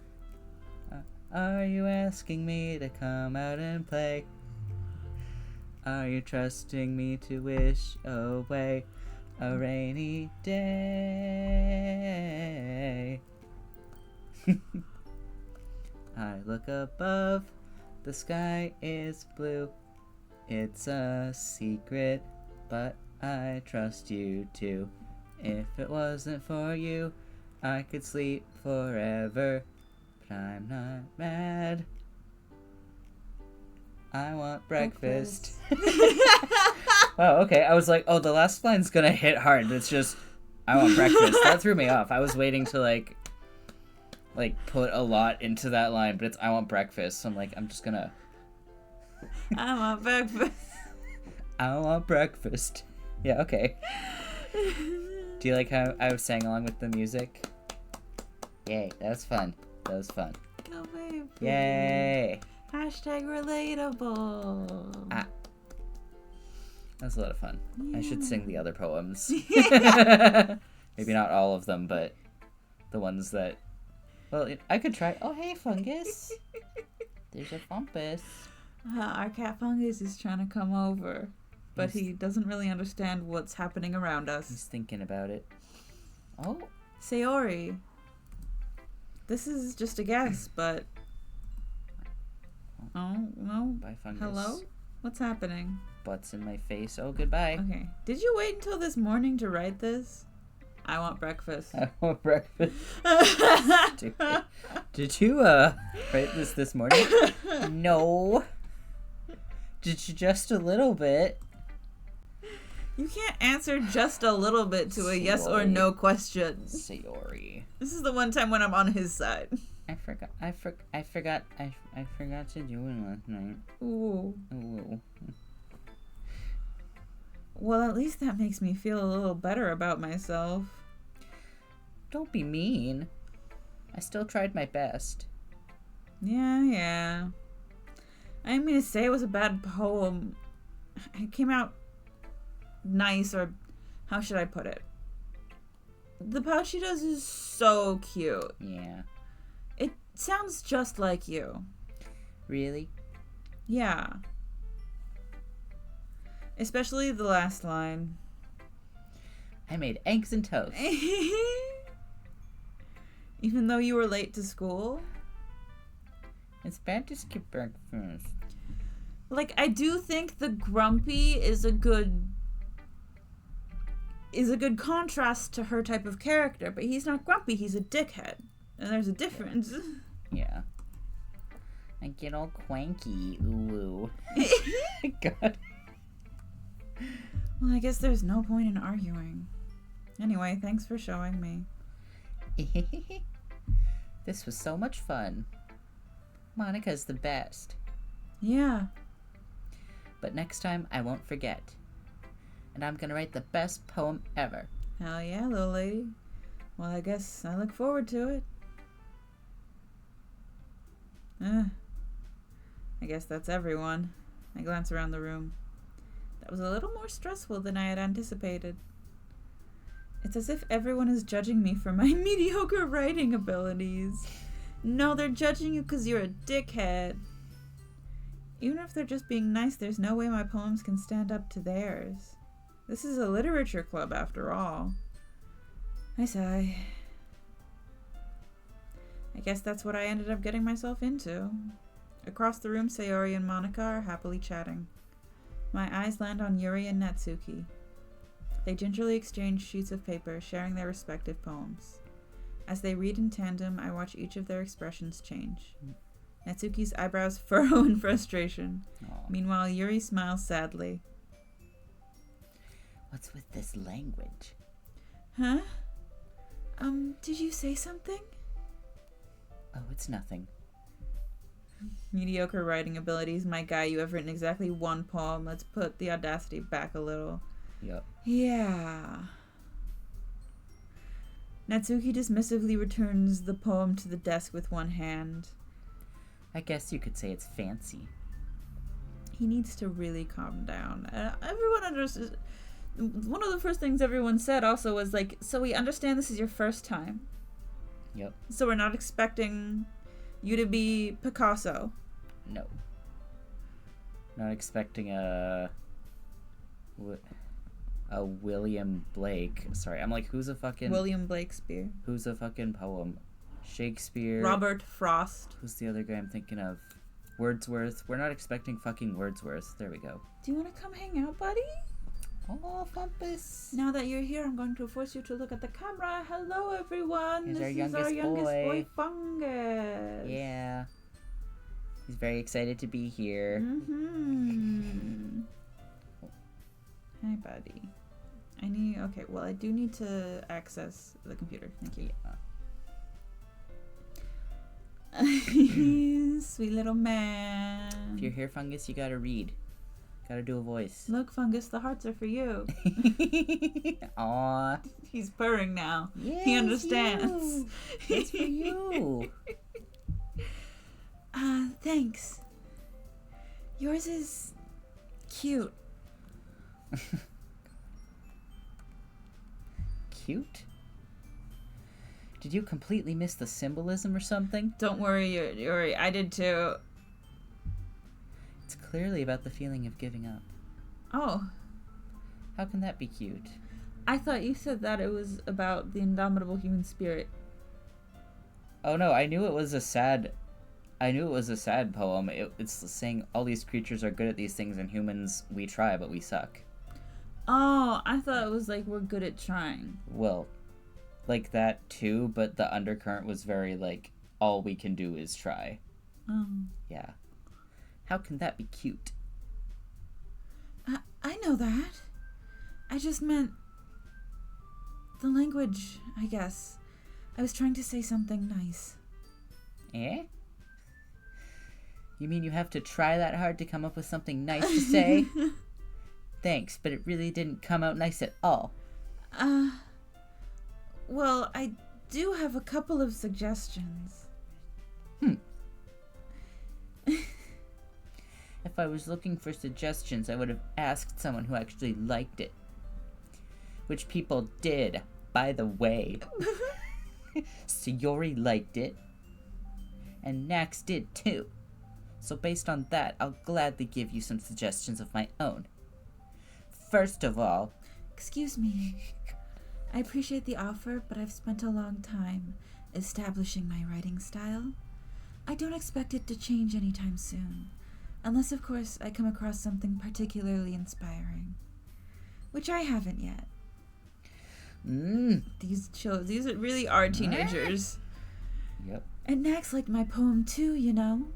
Are you asking me to come out and play? Are you trusting me to wish away a rainy day? I look above, the sky is blue. It's a secret, but I trust you too. If it wasn't for you, I could sleep forever. But I'm not mad. I want breakfast. Wow, okay. I was like, oh, the last line's gonna hit hard. It's just, I want breakfast. That threw me off. I was waiting to like put a lot into that line, but it's I want breakfast. So I'm like, I'm just gonna. I want breakfast. I want breakfast. Yeah, okay. Do you like how I was sang along with the music? Yay, that was fun. That was fun. Oh, baby. Yay! Hashtag relatable. That was a lot of fun. Yeah. I should sing the other poems. Maybe not all of them, but the ones that... Well, I could try... Oh, hey, Fungus. There's a Fumpus. Our cat Fungus is trying to come over, but he doesn't really understand what's happening around us. He's thinking about it. Oh. Sayori. This is just a guess, but... Oh, no. Bye, Fungus. Hello? What's happening? Butts in my face. Oh, goodbye. Okay. Did you wait until this morning to write this? I want breakfast. I want breakfast. Did you, write this morning? No. Did you just a little bit? You can't answer just a little bit to a yes or no question. Sayori. This is the one time when I'm on his side. I forgot to do it last night. Ooh. Ooh. Well, at least that makes me feel a little better about myself. Don't be mean. I still tried my best. Yeah. I didn't mean to say it was a bad poem. It came out nice, or how should I put it? The pouch she does is so cute. Yeah. It sounds just like you. Really? Yeah. Especially the last line. I made eggs and toast. Even though you were late to school? It's bad to skip breakfast. Like, I do think the grumpy is a good contrast to her type of character, but he's not grumpy, he's a dickhead. And there's a difference. Yeah. I get all cranky. Ooh. God. Well, I guess there's no point in arguing. Anyway, thanks for showing me. This was so much fun. Monica's the best. Yeah. But next time, I won't forget. And I'm gonna write the best poem ever. Hell yeah, little lady. Well, I guess I look forward to it. I guess that's everyone. I glance around the room. That was a little more stressful than I had anticipated. It's as if everyone is judging me for my mediocre writing abilities. No, they're judging you because you're a dickhead. Even if they're just being nice, there's no way my poems can stand up to theirs. This is a literature club, after all. I sigh. I guess that's what I ended up getting myself into. Across the room, Sayori and Monica are happily chatting. My eyes land on Yuri and Natsuki. They gingerly exchange sheets of paper, sharing their respective poems. As they read in tandem, I watch each of their expressions change. Natsuki's eyebrows furrow in frustration. Aww. Meanwhile, Yuri smiles sadly. What's with this language? Huh? Did you say something? Oh, it's nothing. Mediocre writing abilities. My guy, you have written exactly one poem. Let's put the audacity back a little. Yup. Yeah. Natsuki dismissively returns the poem to the desk with one hand. I guess you could say it's fancy. He needs to really calm down. Everyone understands. One of the first things everyone said also was like, so we understand this is your first time. Yep. So we're not expecting you to be Picasso. No. Not expecting a William Blake. Sorry, I'm like, who's a fucking... William Blakespeare. Who's a fucking poem? Shakespeare. Robert Frost. Who's the other guy I'm thinking of? Wordsworth. We're not expecting fucking Wordsworth. There we go. Do you want to come hang out, buddy? Oh, Fumpus. Now that you're here, I'm going to force you to look at the camera. Hello, everyone. He's this our is youngest our youngest boy, boy. Fungus. Yeah. He's very excited to be here. Mm-hmm. Hi, buddy. Okay, well, I do need to access the computer. Thank you. Yeah. Sweet little man. If you're here, Fungus, you gotta read. Gotta do a voice. Look, Fungus, the hearts are for you. Aw. He's purring now. Yeah, He understands. It's for you. Thanks. Yours is cute. Cute? Did you completely miss the symbolism or something? Don't worry, Yuri. I did too. It's clearly about the feeling of giving up. Oh. How can that be cute? I thought you said that it was about the indomitable human spirit. Oh no, I knew it was a sad poem. It's saying all these creatures are good at these things and humans, we try, but we suck. Oh, I thought it was like we're good at trying. Well, like that too, but the undercurrent was very like, all we can do is try. Oh. Yeah. How can that be cute? I know that. I just meant the language, I guess. I was trying to say something nice. Eh? You mean you have to try that hard to come up with something nice to say? Thanks, but it really didn't come out nice at all. Well, I do have a couple of suggestions. If I was looking for suggestions, I would have asked someone who actually liked it. Which people did, by the way. Sayori liked it. And Nax did too. So based on that, I'll gladly give you some suggestions of my own. First of all... Excuse me. I appreciate the offer, but I've spent a long time establishing my writing style. I don't expect it to change anytime soon. Unless, of course, I come across something particularly inspiring. Which I haven't yet. These really are teenagers. Yep. And Nax liked my poem too, you know.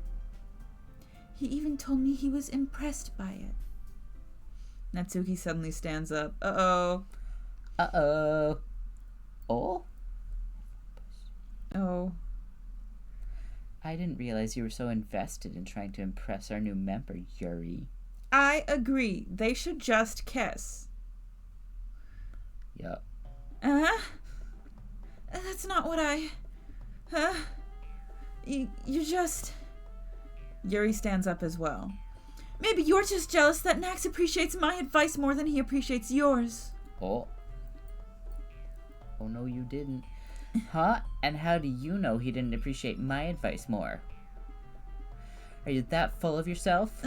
He even told me he was impressed by it. Natsuki suddenly stands up. Uh-oh. Uh-oh. Oh? Oh. I didn't realize you were so invested in trying to impress our new member, Yuri. I agree. They should just kiss. Yep. That's not what I... You just... Yuri stands up as well. Maybe you're just jealous that Nax appreciates my advice more than he appreciates yours. Oh. Oh, no, you didn't. Huh? And how do you know he didn't appreciate my advice more? Are you that full of yourself?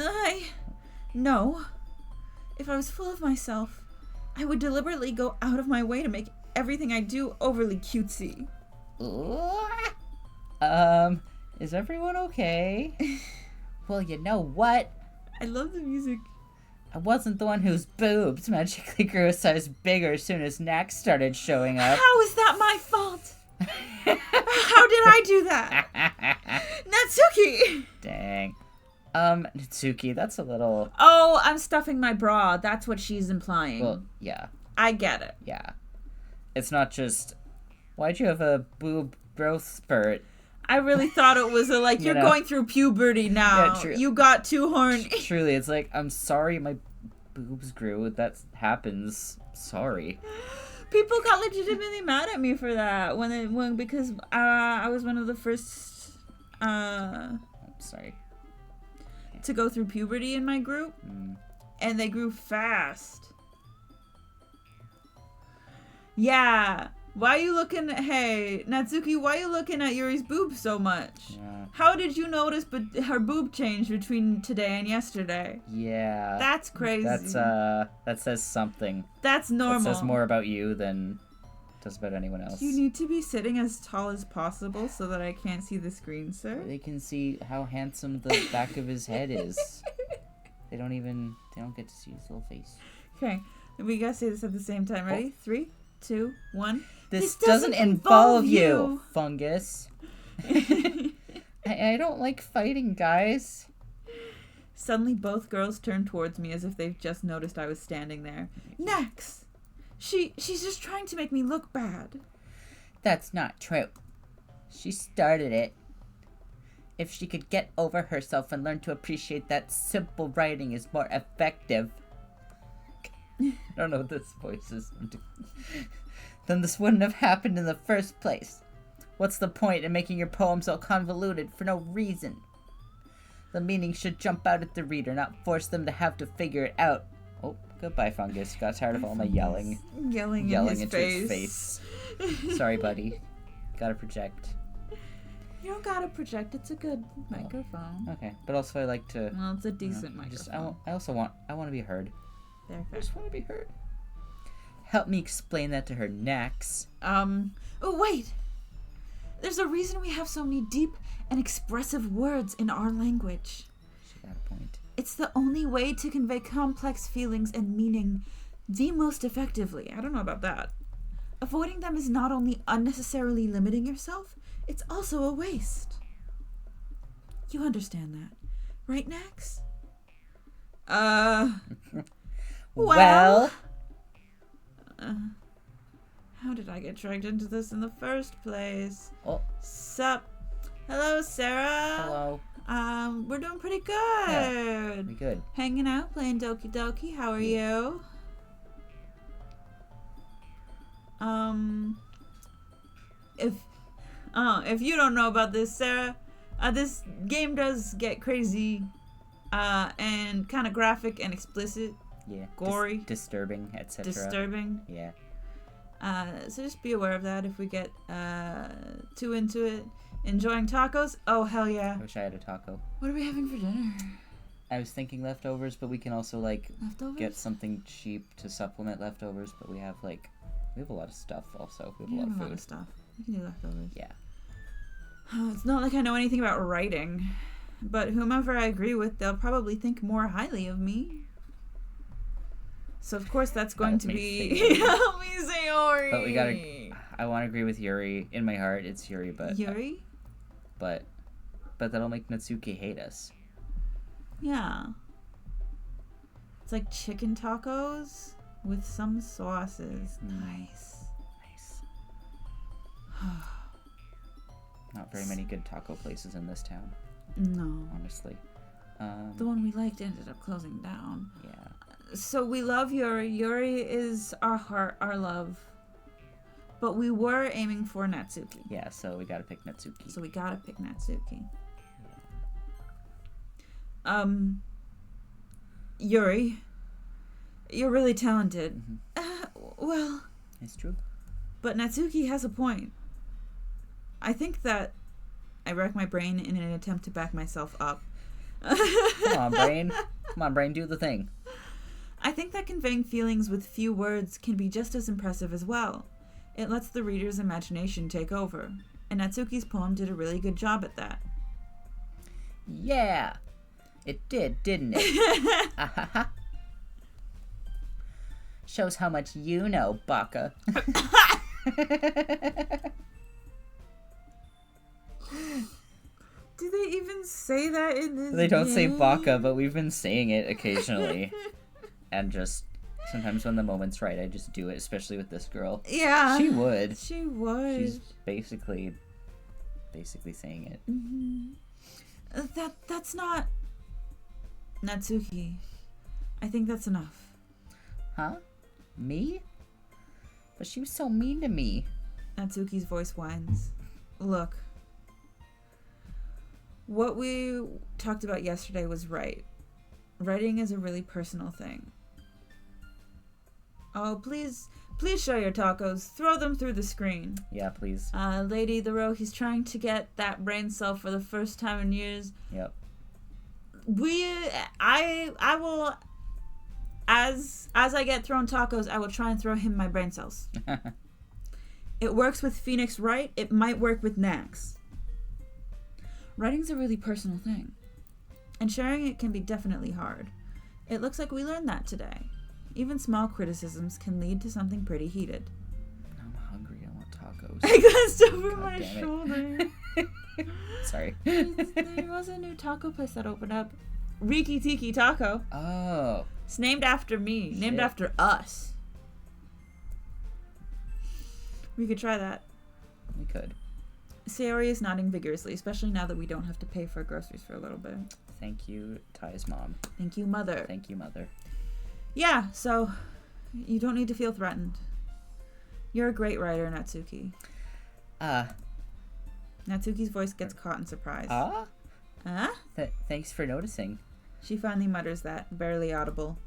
No. If I was full of myself, I would deliberately go out of my way to make everything I do overly cutesy. Is everyone okay? Well, you know what? I love the music. I wasn't the one whose boobs magically grew a size bigger as soon as Nax started showing up. How is that my fault? How did I do that? Natsuki! Dang. Natsuki, that's a little... Oh, I'm stuffing my bra. That's what she's implying. Well, yeah. I get it. Yeah. It's not just, why'd you have a boob growth spurt? I really thought it was you're going through puberty now. Yeah, true. You got too horny. Truly, it's like, I'm sorry my boobs grew. That happens. Sorry. People got legitimately mad at me for that because I was one of the first sorry. to go through puberty in my group, and they grew fast. Yeah. Why are you looking at... Hey, Natsuki, why are you looking at Yuri's boob so much? Yeah. How did you notice her boob changed between today and yesterday? Yeah. That's crazy. That says something. That's normal. That says more about you than it does about anyone else. You need to be sitting as tall as possible so that I can't see the screen, sir. They can see how handsome the back of his head is. They don't get to see his little face. Okay, we gotta say this at the same time. Ready? 3, 2, 1. This doesn't involve you, fungus. I don't like fighting, guys. Suddenly, both girls turn towards me as if they've just noticed I was standing there. Nax! She's just trying to make me look bad. That's not true. She started it. If she could get over herself and learn to appreciate that simple writing is more effective. I don't know what this voice is. Then this wouldn't have happened in the first place. What's the point in making your poems all convoluted for no reason? The meaning should jump out at the reader, not force them to have to figure it out. Oh, goodbye, fungus. Got tired of all my yelling. Yelling into his face. Sorry, buddy. Gotta project. You don't gotta project. It's a good microphone. Okay, but also I like to... Well, it's a decent microphone. I want to be heard. There, I just want to be heard. Help me explain that to her, Nax. Oh, wait! There's a reason we have so many deep and expressive words in our language. She got a point. It's the only way to convey complex feelings and meaning the most effectively. I don't know about that. Avoiding them is not only unnecessarily limiting yourself, it's also a waste. You understand that, right, Nax? Well... How did I get dragged into this in the first place? Oh. Sup? Hello, Sarah. Hello. We're doing pretty good. Yeah, pretty good. Hanging out, playing Doki Doki. How are you? If you don't know about this, Sarah, this game does get crazy, and kind of graphic and explicit. Yeah. Gory. Disturbing, etc. Disturbing. Yeah. So just be aware of that if we get too into it. Enjoying tacos? Oh, hell yeah. I wish I had a taco. What are we having for dinner? I was thinking leftovers, but we can also, Leftovers? get something cheap to supplement leftovers, but we have a lot of stuff also. We have a lot of food. Stuff. We can do leftovers. Yeah. It's not like I know anything about writing, but whomever I agree with, they'll probably think more highly of me. So of course that's going to be help me say Yuri. But I want to agree with Yuri. In my heart, it's Yuri, but Yuri. But that'll make Natsuki hate us. Yeah. It's like chicken tacos with some sauces. Nice. Not very many good taco places in this town. No. Honestly. The one we liked ended up closing down. Yeah. So we love Yuri. Yuri is our heart, our love. But we were aiming for Natsuki. Yeah, so we gotta pick Natsuki. So we gotta pick Natsuki. Yuri, you're really talented. Well... It's true. But Natsuki has a point. I think that I rack my brain in an attempt to back myself up. Come on, brain. Come on, brain, do the thing. I think that conveying feelings with few words can be just as impressive as well. It lets the reader's imagination take over. And Natsuki's poem did a really good job at that. Yeah! It did, didn't it? Shows how much you know, Baka. Do they even say that in this They don't say game? Baka, but we've been saying it occasionally. And just, sometimes when the moment's right, I just do it, especially with this girl. Yeah. She would. She would. She's basically saying it. Mm-hmm. That's not... Natsuki. I think that's enough. Huh? Me? But she was so mean to me. Natsuki's voice whines. Look. What we talked about yesterday was right. Writing is a really personal thing. Oh, please show your tacos. Throw them through the screen. Yeah, please. Lady the row, he's trying to get that brain cell for the first time in years. Yep. I will, as I get thrown tacos, I will try and throw him my brain cells. It works with Phoenix Wright. It might work with Nax. Writing's a really personal thing. And sharing it can be definitely hard. It looks like we learned that today. Even small criticisms can lead to something pretty heated. I'm hungry. I want tacos. I glanced over God my damn it. shoulder. Sorry. There was a new taco place that opened up. Riki Tiki Taco. Oh. It's named after me. Named Shit. after us. We could try that. We could. Sayori is nodding vigorously, especially now that we don't have to pay for groceries for a little bit. Thank you, Ty's mom. Thank you, Mother. Thank you, Mother. Yeah, so you don't need to feel threatened. You're a great writer, Natsuki. Natsuki's voice gets caught in surprise. Huh? Thanks for noticing. She finally mutters that, barely audible.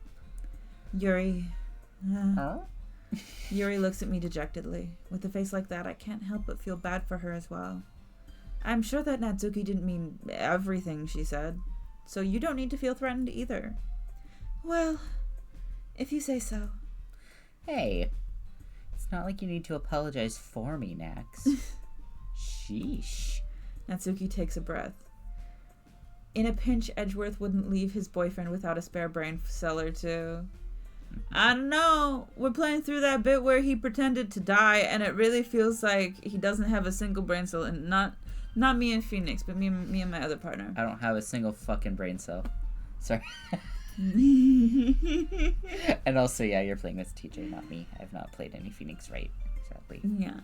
Yuri. Huh? Yuri looks at me dejectedly. With a face like that, I can't help but feel bad for her as well. I'm sure that Natsuki didn't mean everything she said, so you don't need to feel threatened either. Well, if you say so. Hey, it's not like you need to apologize for me, Nax. Sheesh. Natsuki takes a breath. In a pinch, Edgeworth wouldn't leave his boyfriend without a spare brain cell or two. I don't know. We're playing through that bit where he pretended to die, and it really feels like he doesn't have a single brain cell, and not me and Phoenix, but me and my other partner. I don't have a single fucking brain cell. Sorry. And also, yeah, you're playing with TJ, not me. I've not played any Phoenix Wright, sadly. Yeah.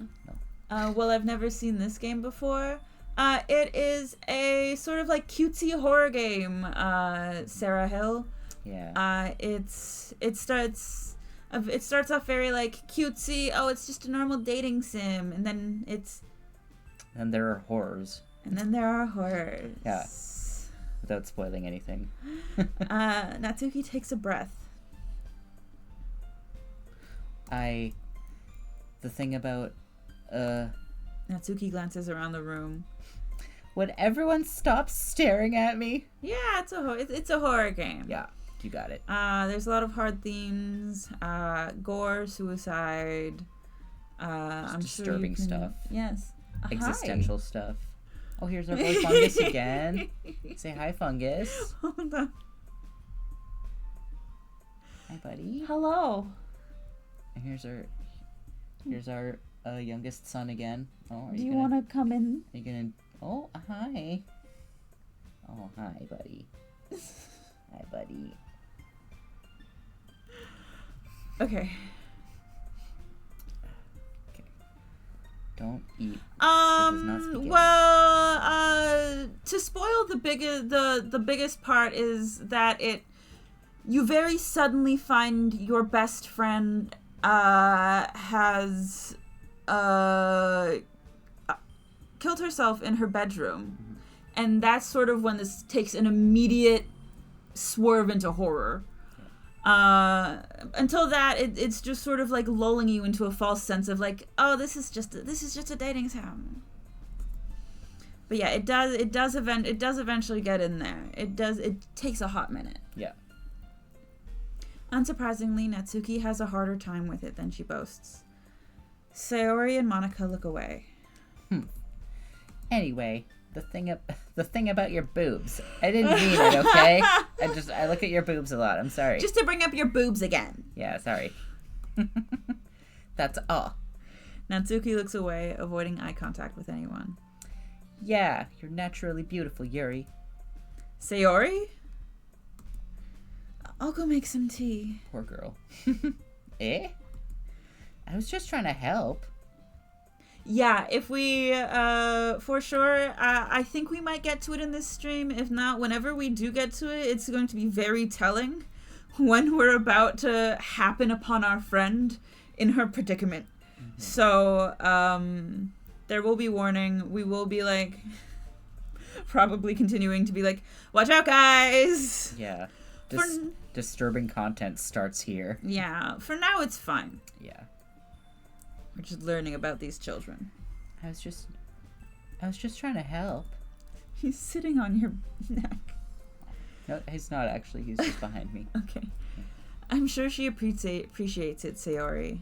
No. Well, I've never seen this game before. It is a sort of like cutesy horror game, Sarah Hill. Yeah. It starts off very like cutesy. Oh, it's just a normal dating sim, and then And there are horrors. And then there are horrors. Yeah. Without spoiling anything. Natsuki takes a breath. The thing about, Natsuki glances around the room. Would everyone stop staring at me? Yeah, it's a horror game. Yeah, you got it. There's a lot of hard themes, gore, suicide, I'm disturbing sure stuff. Yes. Existential stuff. Oh, here's our boy Fungus again. Say hi, Fungus. Hold on. Hi, buddy. Hello. And here's our youngest son again. Oh, Do you want to come in? Are you gonna? Oh, hi. Oh, hi, buddy. Hi, buddy. Okay. Don't eat. This is not spaghetti. Well, to spoil the biggest part is that you very suddenly find your best friend has killed herself in her bedroom. Mm-hmm. And that's sort of when this takes an immediate swerve into horror. Until that, it's just sort of like lulling you into a false sense of like, oh, this is just a dating sim. But yeah, it does eventually get in there. It takes a hot minute. Yeah. Unsurprisingly, Natsuki has a harder time with it than she boasts. Sayori and Monica look away. Anyway, the thing about your boobs. I didn't mean it, okay? I look at your boobs a lot. I'm sorry. Just to bring up your boobs again. Yeah, sorry. That's all. Natsuki looks away, avoiding eye contact with anyone. Yeah, you're naturally beautiful, Yuri. Sayori? I'll go make some tea. Poor girl. Eh? I was just trying to help. Yeah, if we, for sure, I think we might get to it in this stream. If not, whenever we do get to it, it's going to be very telling when we're about to happen upon our friend in her predicament. Mm-hmm. So, there will be warning. We will be, like, probably continuing to be like, watch out, guys! Yeah. Disturbing content starts here. Yeah, for now it's fine. Yeah. We're just learning about these children. I was just trying to help. He's sitting on your neck. No, he's not actually. He's just behind me. Okay. I'm sure she appreciates it, Sayori.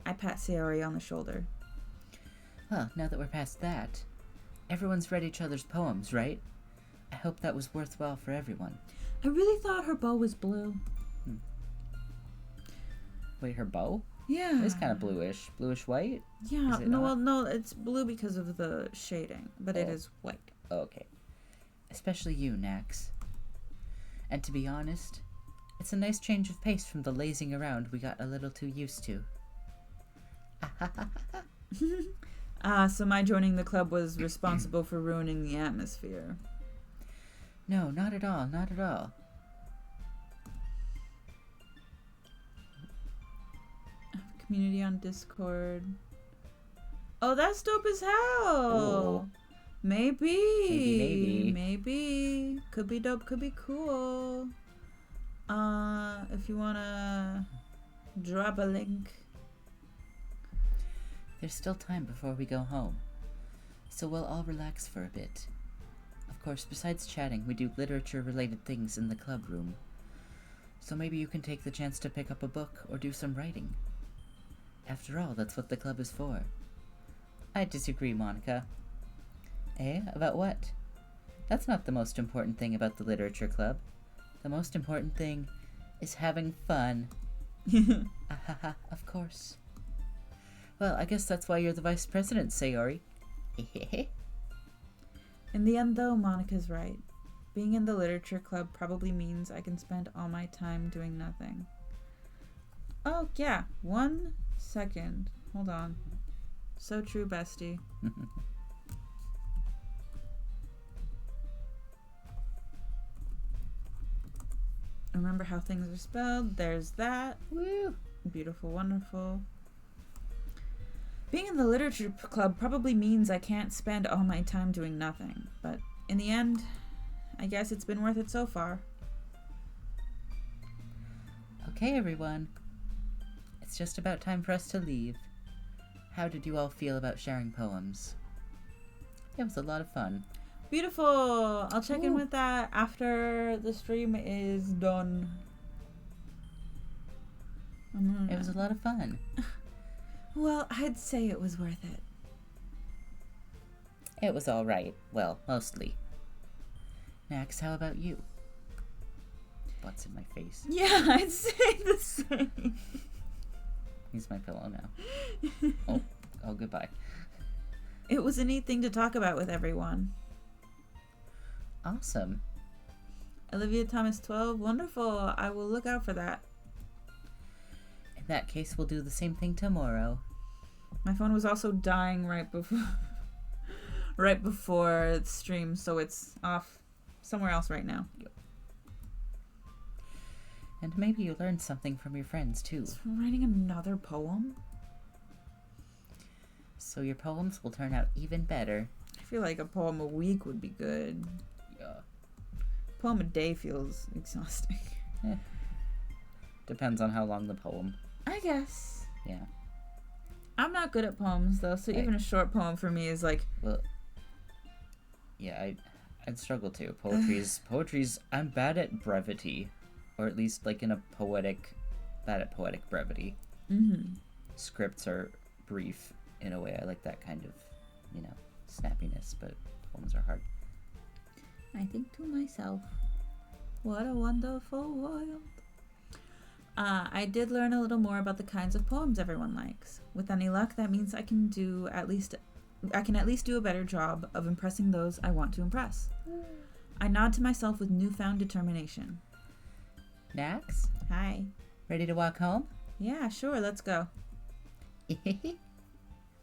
I pat Sayori on the shoulder. Well, now that we're past that, everyone's read each other's poems, right? I hope that was worthwhile for everyone. I really thought her bow was blue. Wait, her bow? Yeah. It's kind of bluish. Bluish-white? Yeah. Is it No, not? well, no, it's blue because of the shading, but it is white. Okay. Especially you, Nax. And to be honest, it's a nice change of pace from the lazing around we got a little too used to. So my joining the club was responsible for ruining the atmosphere. No, not at all, not at all. Community on Discord. Oh, that's dope as hell. Ooh. Maybe. Maybe. Could be dope, could be cool. If you wanna drop a link. There's still time before we go home, so we'll all relax for a bit. Of course, besides chatting, we do literature-related things in the club room. So maybe you can take the chance to pick up a book or do some writing. After all, that's what the club is for. I disagree, Monica. Eh? About what? That's not the most important thing about the literature club. The most important thing is having fun. Ahaha, of course. Well, I guess that's why you're the vice president, Sayori. In the end, though, Monica's right. Being in the literature club probably means I can spend all my time doing nothing. Oh, yeah. 1 second. Hold on. So true, bestie. Remember how things are spelled. There's that. Woo! Beautiful, wonderful. Being in the literature club probably means I can't spend all my time doing nothing. But in the end, I guess it's been worth it so far. Okay, everyone. It's just about time for us to leave. How did you all feel about sharing poems? It was a lot of fun. Beautiful! I'll check in Ooh. with that after the stream is done. It was a lot of fun. Well, I'd say it was worth it. It was all right. Well, mostly. Max, how about you? Butt's in my face. Yeah, I'd say the same. He's my pillow now. Oh, goodbye. It was a neat thing to talk about with everyone. Awesome. Olivia Thomas 12, wonderful. I will look out for that. In that case, we'll do the same thing tomorrow. My phone was also dying right before the stream, so it's off somewhere else right now. And maybe you learned something from your friends, too. Is writing another poem? So your poems will turn out even better. I feel like a poem a week would be good. Yeah. Poem a day feels exhausting. Depends on how long the poem. I guess. Yeah. I'm not good at poems, though, so even a short poem for me is like... Well, yeah, I'd struggle too. Poetry's... I'm bad at brevity. Or at least, like, bad at poetic brevity. Mm-hmm. Scripts are brief in a way. I like that kind of, snappiness, but poems are hard. I think to myself, what a wonderful world. I did learn a little more about the kinds of poems everyone likes. With any luck, that means I can at least do a better job of impressing those I want to impress. I nod to myself with newfound determination. Nax? Hi. Ready to walk home? Yeah, sure, let's go.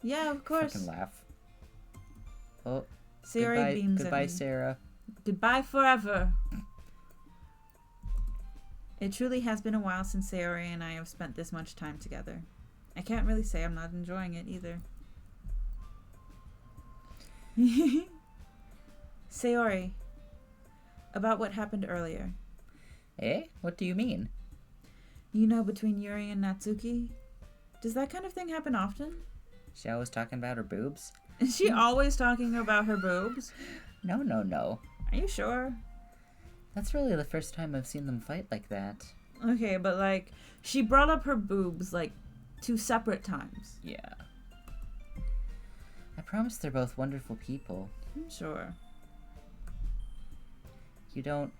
Yeah, of course. Fucking laugh. Oh, Sayori beams goodbye, at me. Sarah. Goodbye forever. It truly has been a while since Sayori and I have spent this much time together. I can't really say I'm not enjoying it either. Sayori, about what happened earlier. Eh? What do you mean? You know, between Yuri and Natsuki? Does that kind of thing happen often? She always talking about her boobs? Is she always talking about her boobs? No. Are you sure? That's really the first time I've seen them fight like that. Okay, but like, she brought up her boobs like 2 separate times. Yeah. I promise they're both wonderful people. I'm sure. You don't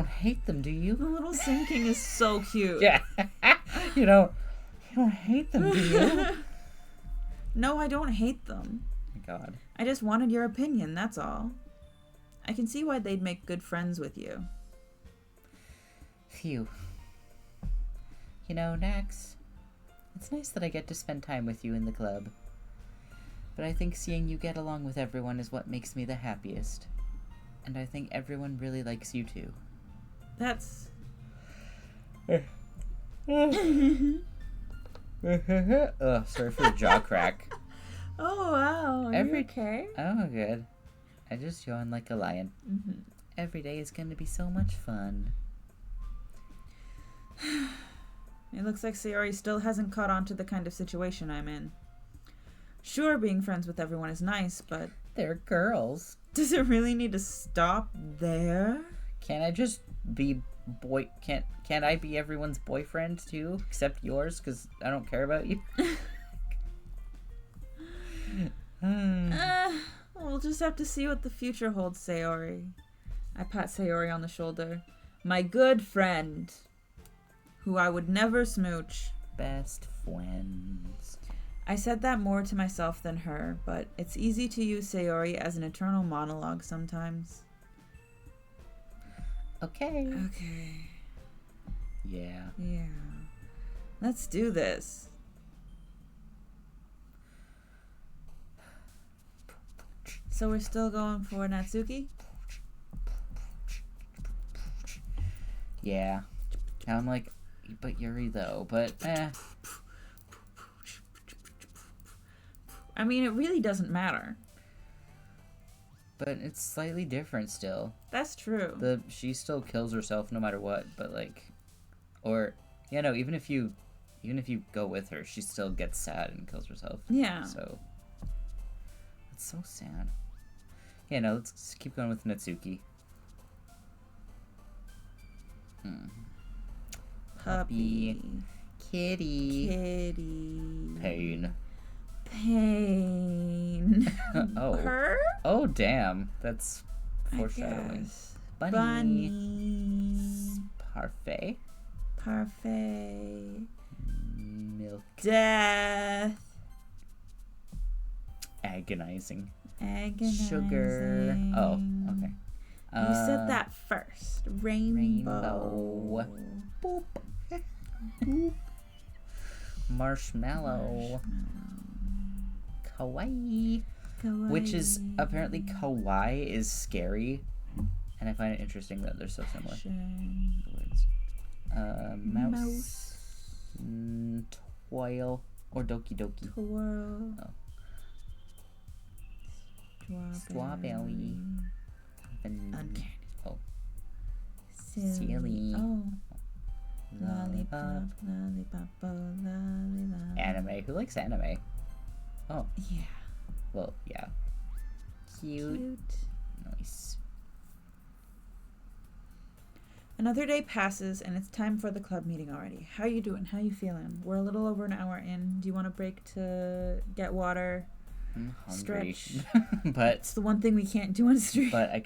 hate them, do you? The little sinking is so cute. Yeah. You don't hate them, do you? No, I don't hate them. Oh my God. I just wanted your opinion, that's all. I can see why they'd make good friends with you. Phew. Nax, it's nice that I get to spend time with you in the club. But I think seeing you get along with everyone is what makes me the happiest. And I think everyone really likes you too. That's... Oh, sorry for the jaw crack. Oh, wow. Are you okay? Oh, good. I just yawn like a lion. Mm-hmm. Every day is going to be so much fun. It looks like Sayori still hasn't caught on to the kind of situation I'm in. Sure, being friends with everyone is nice, but... They're girls. Does it really need to stop there? Can't I just be Can't I be everyone's boyfriend too, except yours, because I don't care about you? We'll just have to see what the future holds, Sayori. I pat Sayori on the shoulder. My good friend, who I would never smooch. Best friends. I said that more to myself than her, but it's easy to use Sayori as an eternal monologue sometimes. Okay. Okay. Yeah. Yeah. Let's do this. So we're still going for Natsuki? Yeah. Now I'm like, but Yuri though, but I mean, it really doesn't matter. But it's slightly different still. That's true. She still kills herself no matter what, but like, even if you go with her, she still gets sad and kills herself. Yeah. So it's so sad. Yeah, no, let's just keep going with Natsuki. Puppy. Kitty. Pain. Oh. Her? Oh, damn. That's foreshadowing. Bunny. Parfait. Milk. Death. Agonizing. Sugar. Oh, okay. You said that first. Rainbow. Boop. Boop. Marshmallow. Kawaii. Kawaii. Which is apparently kawaii is scary, and I find it interesting that they're so similar. Sure. The words. Mouse. Toil or Doki Doki. Twirl. Oh. Strawberry. Uncanny. Oh. Silly. Oh. Lollipop, lollipop, oh, lollipop. Anime. Who likes anime? Oh. Yeah. Well, yeah. Cute. Nice. Another day passes and it's time for the club meeting already. How you doing? How you feeling? We're a little over an hour in. Do you want a break to get water? I'm hungry. Stretch. But It's the one thing we can't do on stream. But I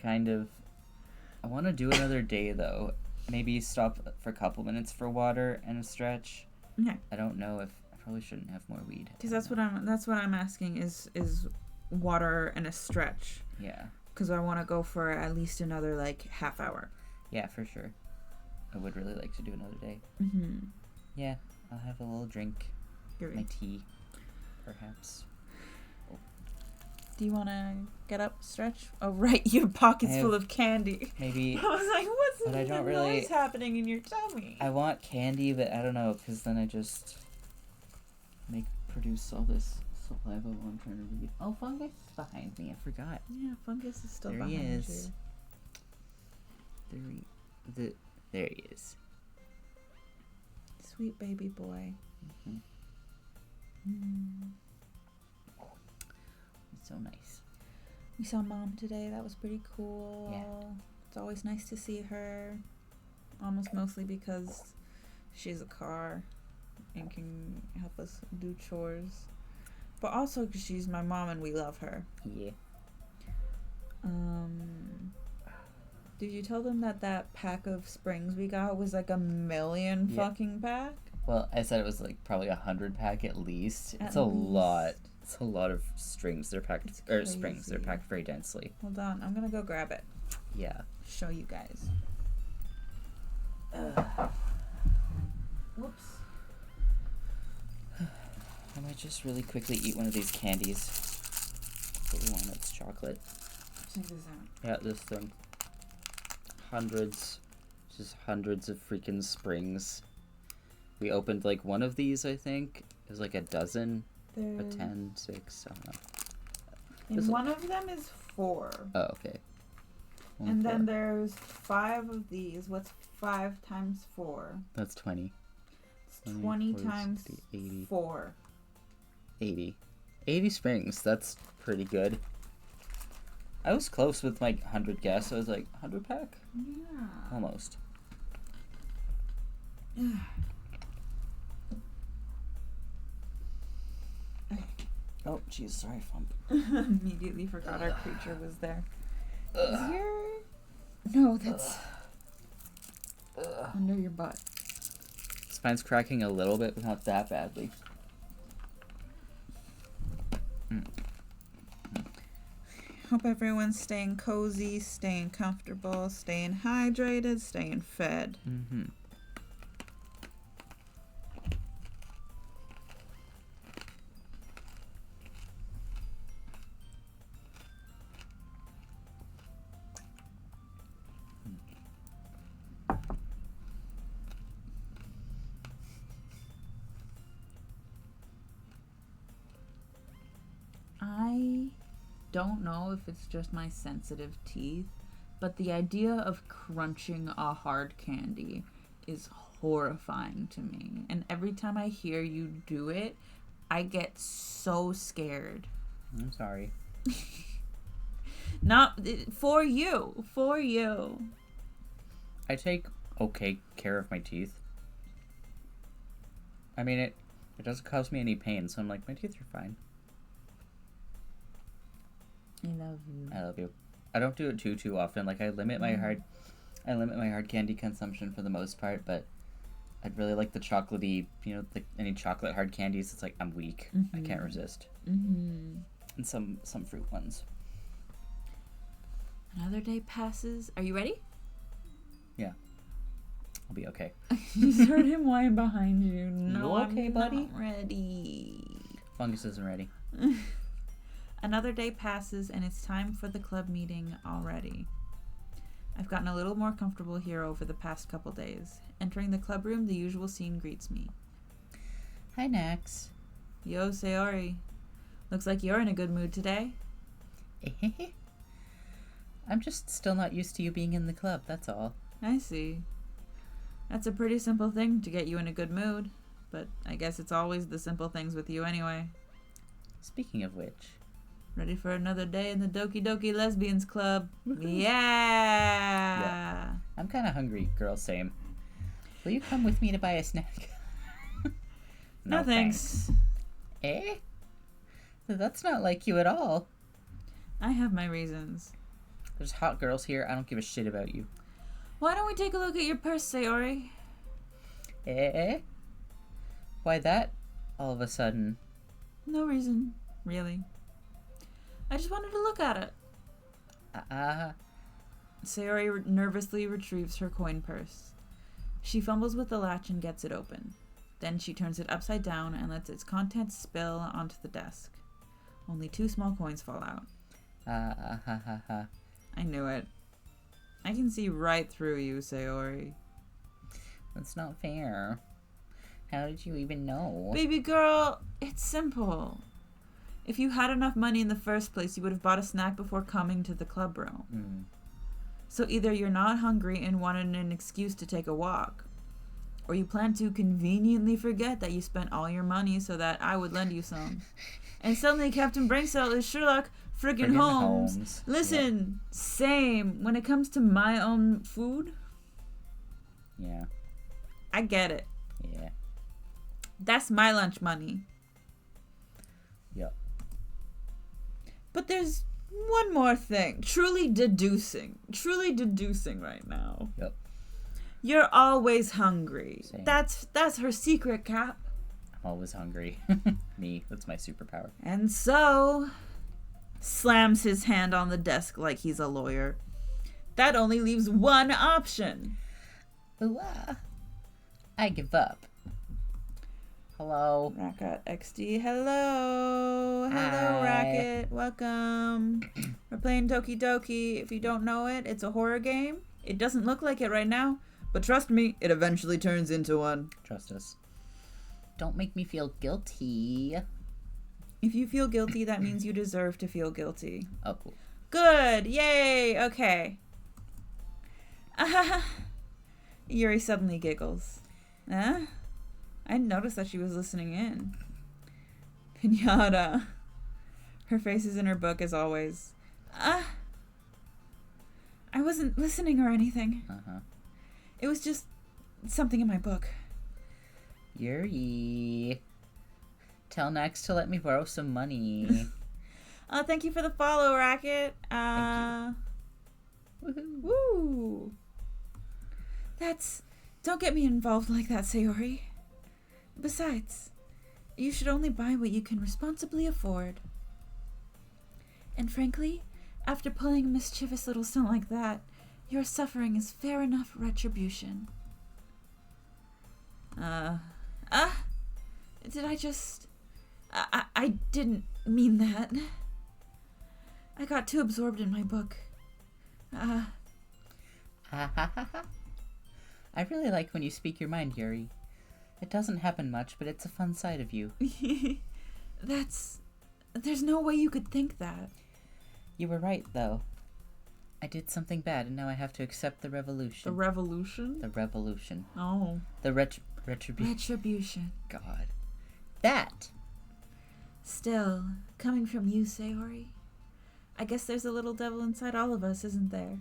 want to do another day though. Maybe stop for a couple minutes for water and a stretch. Okay. I don't know if I probably shouldn't have more weed. Because that's what I'm asking is water and a stretch. Yeah. Because I want to go for at least another like half hour. Yeah, for sure. I would really like to do another day. Mm-hmm. Yeah, I'll have a little drink. Great. My tea, perhaps. Do you want to get up, stretch? Oh, right, your pocket's full of candy. Maybe. I was like, what's But I the don't really- noise happening in your tummy? I want candy, but I don't know, because then I just produce all this saliva while I'm trying to read. Oh, Fungus is behind me. I forgot. Yeah, Fungus is still There behind he is. you. There he is. Sweet baby boy. Mm-hmm. Mm. It's so nice. We saw Mom today. That was pretty cool. Yeah. It's always nice to see her. Almost mostly because she's a car and can help us do chores. But also because she's my mom and we love her. Yeah. Did you tell them that pack of springs we got was like 1 million Yeah. fucking pack? Well, I said it was like probably 100 pack at least. At It's a least. lot. It's a lot of strings. They're packed, It's or springs. They're crazy. packed very densely. Hold on, I'm gonna go grab it. Yeah. Show you guys. Whoops. I might just really quickly eat one of these candies. That's what we want. It's chocolate. Check this out. Yeah, this thing. Just hundreds of freaking springs. We opened like one of these, I think. It was like a dozen, a There's 10, 6, I don't know. and This- one of them is 4. Oh, okay. One And for- then there's 5 of these. What's 5 times 4? That's 20. It's 20, 20 40, times 60, 80. 4. 80. 80 springs. That's pretty good. I was close with my 100 guess. I was like, 100 pack? Yeah. Almost. Oh, jeez, sorry, Fump. Immediately forgot our creature was there. Is your... No, that's under your butt. Spine's cracking a little bit, but not that badly. Hope everyone's staying cozy, staying comfortable, staying hydrated, staying fed. Mm-hmm. I don't know if it's just my sensitive teeth, but the idea of crunching a hard candy is horrifying to me. And every time I hear you do it, I get so scared. I'm sorry. Not for you, for you. I take okay care of my teeth. I mean, it doesn't cause me any pain, so I'm like, my teeth are fine. I love you. I love you. I don't do it too often. Like I limit my hard candy consumption for the most part, but I'd really like the chocolatey, like any chocolate hard candies. It's like I'm weak. I can't resist. Mm-hmm. And some fruit ones. Another day passes. Are you ready? Yeah. I'll be okay. Just heard him whine behind you. No, You okay, I'm buddy? not ready. Fungus isn't ready. Another day passes and it's time for the club meeting already. I've gotten a little more comfortable here over the past couple days. Entering the club room, the usual scene greets me. Hi, Nax. Yo, Sayori. Looks like you're in a good mood today. I'm just still not used to you being in the club, that's all. I see. That's a pretty simple thing to get you in a good mood. But I guess it's always the simple things with you anyway. Speaking of which... Ready for another day in the Doki Doki Lesbians Club? Woohoo. Yeah! I'm kind of hungry, girl, same. Will you come with me to buy a snack? No thanks. Eh? That's not like you at all. I have my reasons. There's hot girls here. I don't give a shit about you. Why don't we take a look at your purse, Sayori? Eh? Why that? All of a sudden. No reason, really. I just wanted to look at it. Sayori nervously retrieves her coin purse. She fumbles with the latch and gets it open. Then she turns it upside down and lets its contents spill onto the desk. Only 2 small coins fall out. I knew it. I can see right through you, Sayori. That's not fair. How did you even know? Baby girl, it's simple. If you had enough money in the first place, you would have bought a snack before coming to the club room. So either you're not hungry and wanted an excuse to take a walk, or you plan to conveniently forget that you spent all your money so that I would lend you some. And suddenly Captain Braincell is Sherlock friggin' Holmes. Listen, yep. Same. When it comes to my own food, yeah, I get it. Yeah. That's my lunch money. Yep. But there's one more thing. Truly deducing right now. Yep. You're always hungry. Same. That's her secret, Cap. I'm always hungry. Me, that's my superpower. And so, slams his hand on the desk like he's a lawyer. That only leaves one option. Ooh, I give up. Hello. Rocket XD, hello. Hello, Hi. Rocket. Welcome. We're playing Doki Doki. If you don't know it, it's a horror game. It doesn't look like it right now, but trust me, it eventually turns into one. Trust us. Don't make me feel guilty. If you feel guilty, that means you deserve to feel guilty. Oh, cool. Good. Yay. Okay. Yuri suddenly giggles. Huh? I noticed that she was listening in. Pinata. Her face is in her book as always. I wasn't listening or anything. It was just something in my book. Yuri. Tell Nax to let me borrow some money. Thank you for the follow, Racket. Thank you. Woohoo. Woo. Don't get me involved like that, Sayori. Besides, you should only buy what you can responsibly afford. And frankly, after pulling a mischievous little stunt like that, your suffering is fair enough retribution. Did I just... I didn't mean that. I got too absorbed in my book. I really like when you speak your mind, Yuri. It doesn't happen much, but it's a fun side of you. There's no way you could think that. You were right, though. I did something bad, and now I have to accept the revolution. The revolution? The revolution. Oh. The retribution. Retribution. God. That! Still, coming from you, Sayori, I guess there's a little devil inside all of us, isn't there?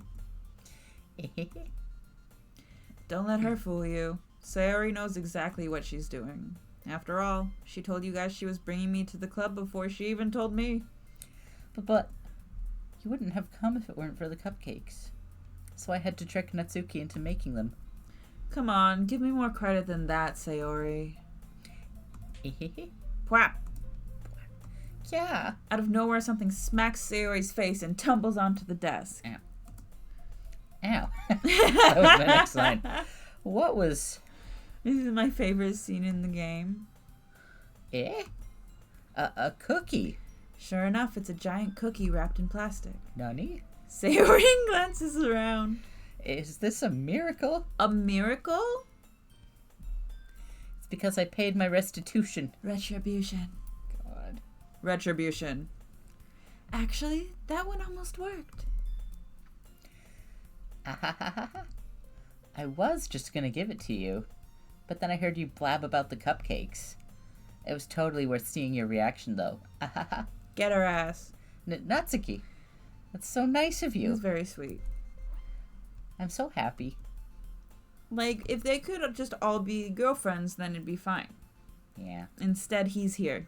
Don't let her fool you. Sayori knows exactly what she's doing. After all, she told you guys she was bringing me to the club before she even told me. But you wouldn't have come if it weren't for the cupcakes. So I had to trick Natsuki into making them. Come on, give me more credit than that, Sayori. Pwap! Yeah. Out of nowhere, something smacks Sayori's face and tumbles onto the desk. Ow. Ow. That was my next line. What was... This is my favorite scene in the game. A cookie. Sure enough, it's a giant cookie wrapped in plastic. Nani? Sayori glances around. Is this a miracle? A miracle? It's because I paid my restitution. Retribution. God. Retribution. Actually, that one almost worked. I was just gonna give it to you, but then I heard you blab about the cupcakes. It was totally worth seeing your reaction, though. Get her ass. Natsuki, that's so nice of It you. was very sweet. I'm so happy. Like, if they could just all be girlfriends, then it'd be fine. Yeah. Instead, he's here.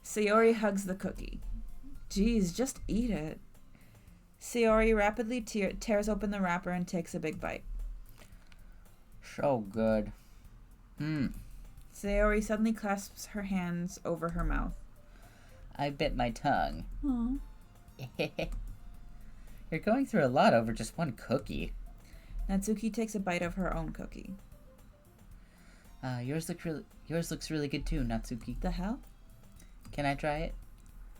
Sayori hugs the cookie. Geez, just eat it. Sayori rapidly tears open the wrapper and takes a big bite. So good. Sayori suddenly clasps her hands over her mouth. I bit my tongue. Aww. You're going through a lot over just one cookie. Natsuki takes a bite of her own cookie. Yours looks really good too, Natsuki. The hell? Can I try it?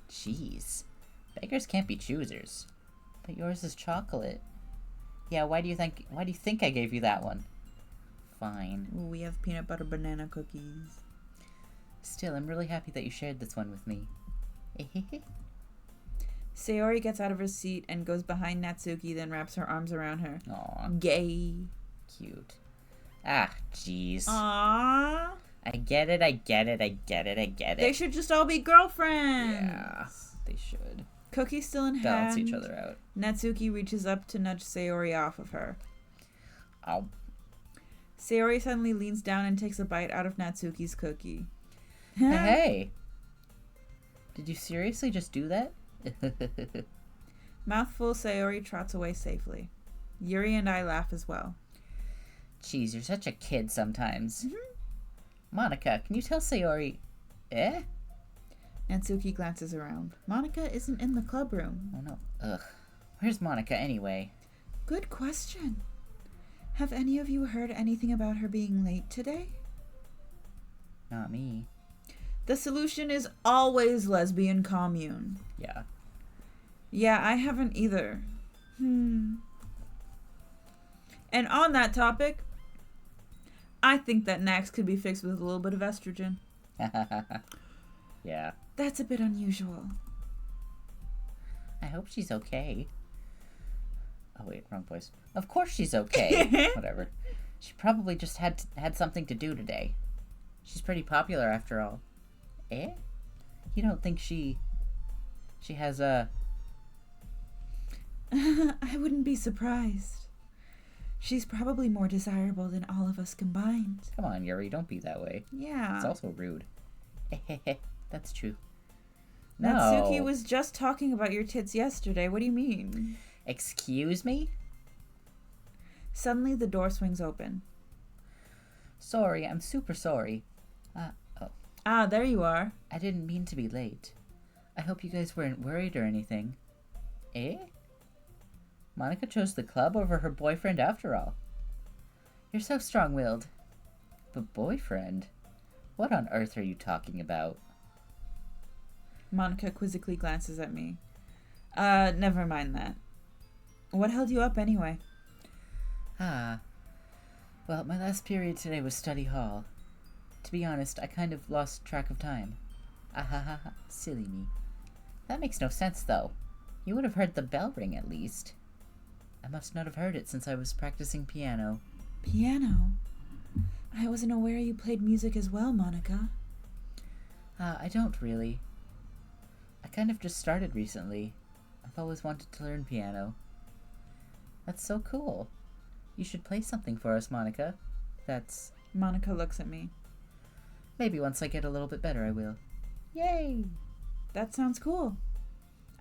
Jeez. Beggars can't be choosers. But yours is chocolate. Yeah, why do you think I gave you that one? Fine. Ooh, we have peanut butter banana cookies. Still, I'm really happy that you shared this one with me. Sayori gets out of her seat and goes behind Natsuki, then wraps her arms around her. Aw, Gay. cute. Ah, jeez. Aww. I get it. They should just all be girlfriends. Yeah, they should. Cookie still in Balance hand. each other out. Natsuki reaches up to nudge Sayori off of her. Ow. Sayori suddenly leans down and takes a bite out of Natsuki's cookie. Hey! Did you seriously just do that? Mouthful, Sayori trots away safely. Yuri and I laugh as well. Jeez, you're such a kid sometimes. Mm-hmm. Monica, can you tell Sayori... Eh? Natsuki glances around. Monica isn't in the club room. Oh no. Ugh. Where's Monica anyway? Good question. Have any of you heard anything about her being late today? Not me. The solution is always lesbian commune. Yeah. Yeah, I haven't either. And on that topic, I think that Nax could be fixed with a little bit of estrogen. Yeah. That's a bit unusual. I hope she's okay. Oh wait, wrong voice. Of course she's okay. Whatever. She probably just had something to do today. She's pretty popular after all. Eh? You don't think she has a... I wouldn't be surprised. She's probably more desirable than all of us combined. Come on, Yuri, don't be that way. Yeah. It's also rude. That's true. No. Natsuki was just talking about your tits yesterday. What do you mean? Excuse me? Suddenly the door swings open. Sorry, I'm super sorry. Ah, there you are. I didn't mean to be late. I hope you guys weren't worried or anything. Eh? Monica chose the club over her boyfriend after all. You're so strong-willed. But boyfriend? What on earth are you talking about? Monica quizzically glances at me. Never mind that. What held you up anyway? Well, my last period today was study hall. To be honest, I kind of lost track of time. Silly me. That makes no sense, though. You would have heard the bell ring at least. I must not have heard it since I was practicing piano. Piano? I wasn't aware you played music as well, Monica. I don't really. I kind of just started recently. I've always wanted to learn piano. That's so cool. You should play something for us, Monica. That's... Monica looks at me. Maybe once I get a little bit better, I will. Yay! That sounds cool.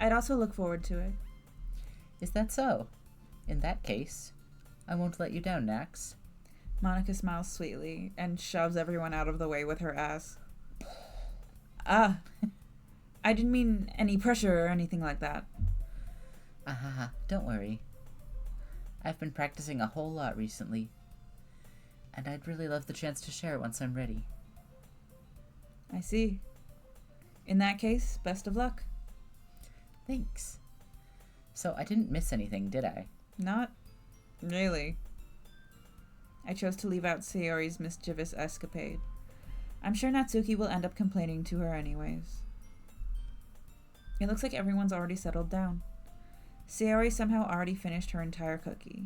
I'd also look forward to it. Is that so? In that case, I won't let you down, Nax. Monica smiles sweetly and shoves everyone out of the way with her ass. I didn't mean any pressure or anything like that. Don't worry. I've been practicing a whole lot recently, and I'd really love the chance to share it once I'm ready. I see. In that case, best of luck. Thanks. So I didn't miss anything, did I? Not really. I chose to leave out Sayori's mischievous escapade. I'm sure Natsuki will end up complaining to her anyways. It looks like everyone's already settled down. Sayori somehow already finished her entire cookie.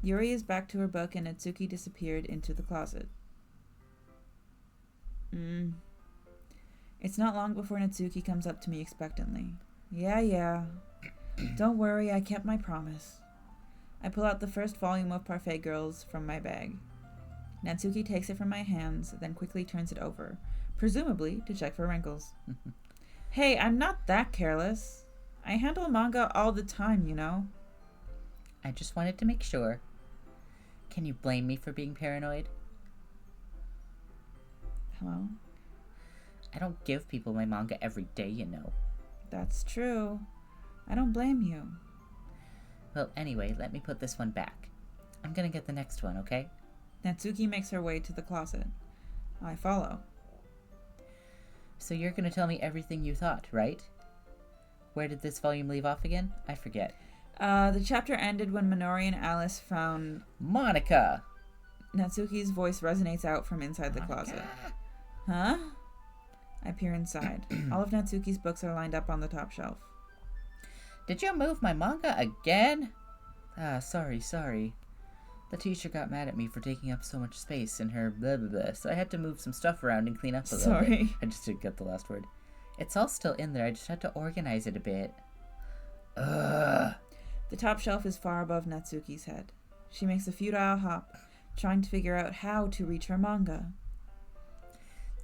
Yuri is back to her book and Natsuki disappeared into the closet. It's not long before Natsuki comes up to me expectantly. Yeah. Don't worry, I kept my promise. I pull out the first volume of Parfait Girls from my bag. Natsuki takes it from my hands, then quickly turns it over, presumably to check for wrinkles. Hey, I'm not that careless. I handle manga all the time, you know. I just wanted to make sure. Can you blame me for being paranoid? Hello? I don't give people my manga every day, you know. That's true. I don't blame you. Well, anyway, let me put this one back. I'm gonna get the next one, okay? Natsuki makes her way to the closet. I follow. So you're gonna tell me everything you thought, right? Where did this volume leave off again? I forget. The chapter ended when Minori and Alice found... Monica! Natsuki's voice resonates out from inside the closet. Huh? I peer inside. All of Natsuki's books are lined up on the top shelf. Did you move my manga again? Sorry. The teacher got mad at me for taking up so much space in her blah blah blah, so I had to move some stuff around and clean up a little bit. I just didn't get the last word. It's all still in there, I just had to organize it a bit. Ugh. The top shelf is far above Natsuki's head. She makes a futile hop, trying to figure out how to reach her manga.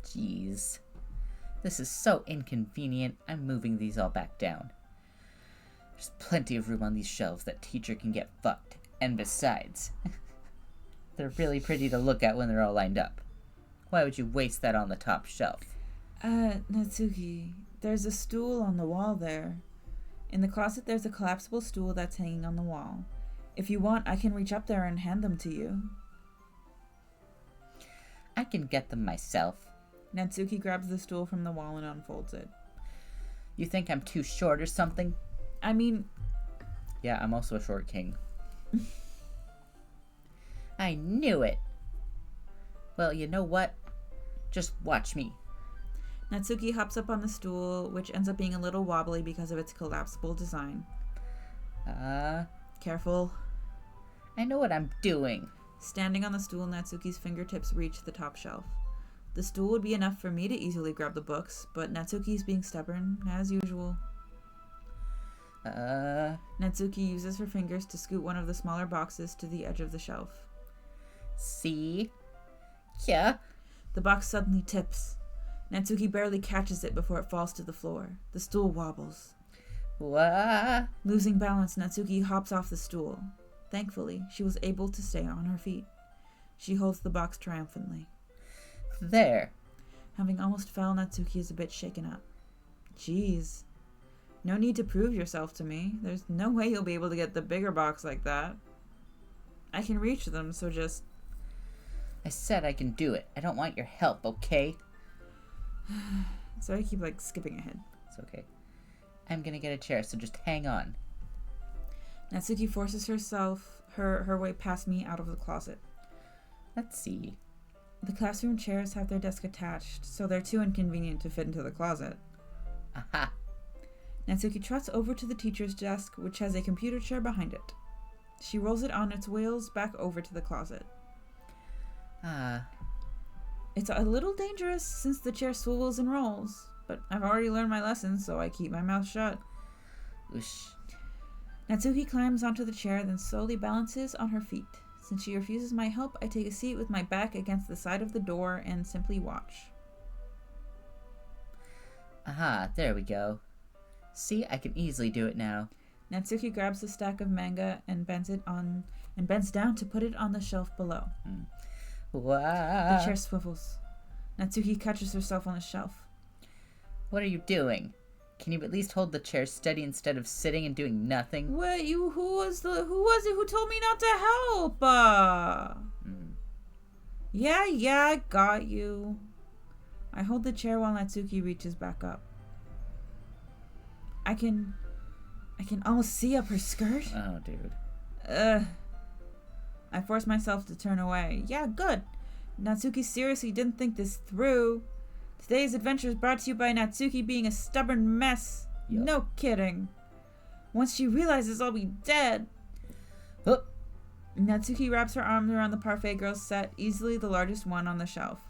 Jeez. This is so inconvenient, I'm moving these all back down. There's plenty of room on these shelves that teacher can get fucked. And besides, they're really pretty to look at when they're all lined up. Why would you waste that on the top shelf? Natsuki, there's a stool on the wall there. In the closet, there's a collapsible stool that's hanging on the wall. If you want, I can reach up there and hand them to you. I can get them myself. Natsuki grabs the stool from the wall and unfolds it. You think I'm too short or something? I mean... Yeah, I'm also a short king. I knew it! Well, you know what? Just watch me. Natsuki hops up on the stool, which ends up being a little wobbly because of its collapsible design. Careful. I know what I'm doing. Standing on the stool, Natsuki's fingertips reach the top shelf. The stool would be enough for me to easily grab the books, but Natsuki's being stubborn, as usual. Natsuki uses her fingers to scoot one of the smaller boxes to the edge of the shelf. See? Yeah. The box suddenly tips. Natsuki barely catches it before it falls to the floor. The stool wobbles. What? Losing balance, Natsuki hops off the stool. Thankfully, she was able to stay on her feet. She holds the box triumphantly. There. Having almost fell, Natsuki is a bit shaken up. Jeez. No need to prove yourself to me. There's no way you'll be able to get the bigger box like that. I can reach them, so just... I said I can do it. I don't want your help, okay? So I keep, skipping ahead. It's okay. I'm gonna get a chair, so just hang on. Natsuki forces her way past me out of the closet. Let's see. The classroom chairs have their desk attached, so they're too inconvenient to fit into the closet. Aha! Natsuki trots over to the teacher's desk, which has a computer chair behind it. She rolls it on its wheels back over to the closet. It's a little dangerous since the chair swivels and rolls, but I've already learned my lesson, so I keep my mouth shut. Whoosh. Natsuki climbs onto the chair, then slowly balances on her feet. Since she refuses my help, I take a seat with my back against the side of the door and simply watch. Aha, there we go. See, I can easily do it now. Natsuki grabs the stack of manga and bends down to put it on the shelf below. Wow. The chair swivels. Natsuki catches herself on the shelf. What are you doing? Can you at least hold the chair steady instead of sitting and doing nothing? Wait, who was it who told me not to help? Yeah, I got you. I hold the chair while Natsuki reaches back up. I can almost see up her skirt. Oh, dude. I forced myself to turn away. Yeah, good. Natsuki seriously didn't think this through. Today's adventure is brought to you by Natsuki being a stubborn mess. Yep. No kidding. Once she realizes I'll be dead. Huh. Natsuki wraps her arms around the parfait girl's set, easily the largest one on the shelf.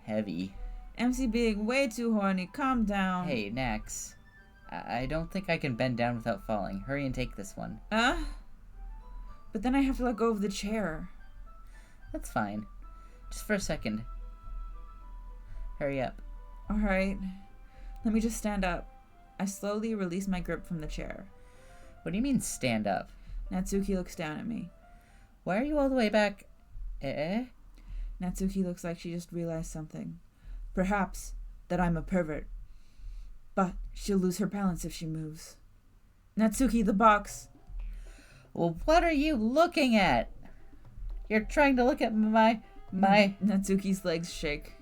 Heavy. MC being way too horny. Calm down. Hey, Nax. I don't think I can bend down without falling. Hurry and take this one. But then I have to let go of the chair. That's fine. Just for a second. Hurry up. Alright. Let me just stand up. I slowly release my grip from the chair. What do you mean, stand up? Natsuki looks down at me. Why are you all the way back? Natsuki looks like she just realized something. Perhaps that I'm a pervert. But she'll lose her balance if she moves. Natsuki, the box. Well, what are you looking at? You're trying to look at my... Natsuki's legs shake.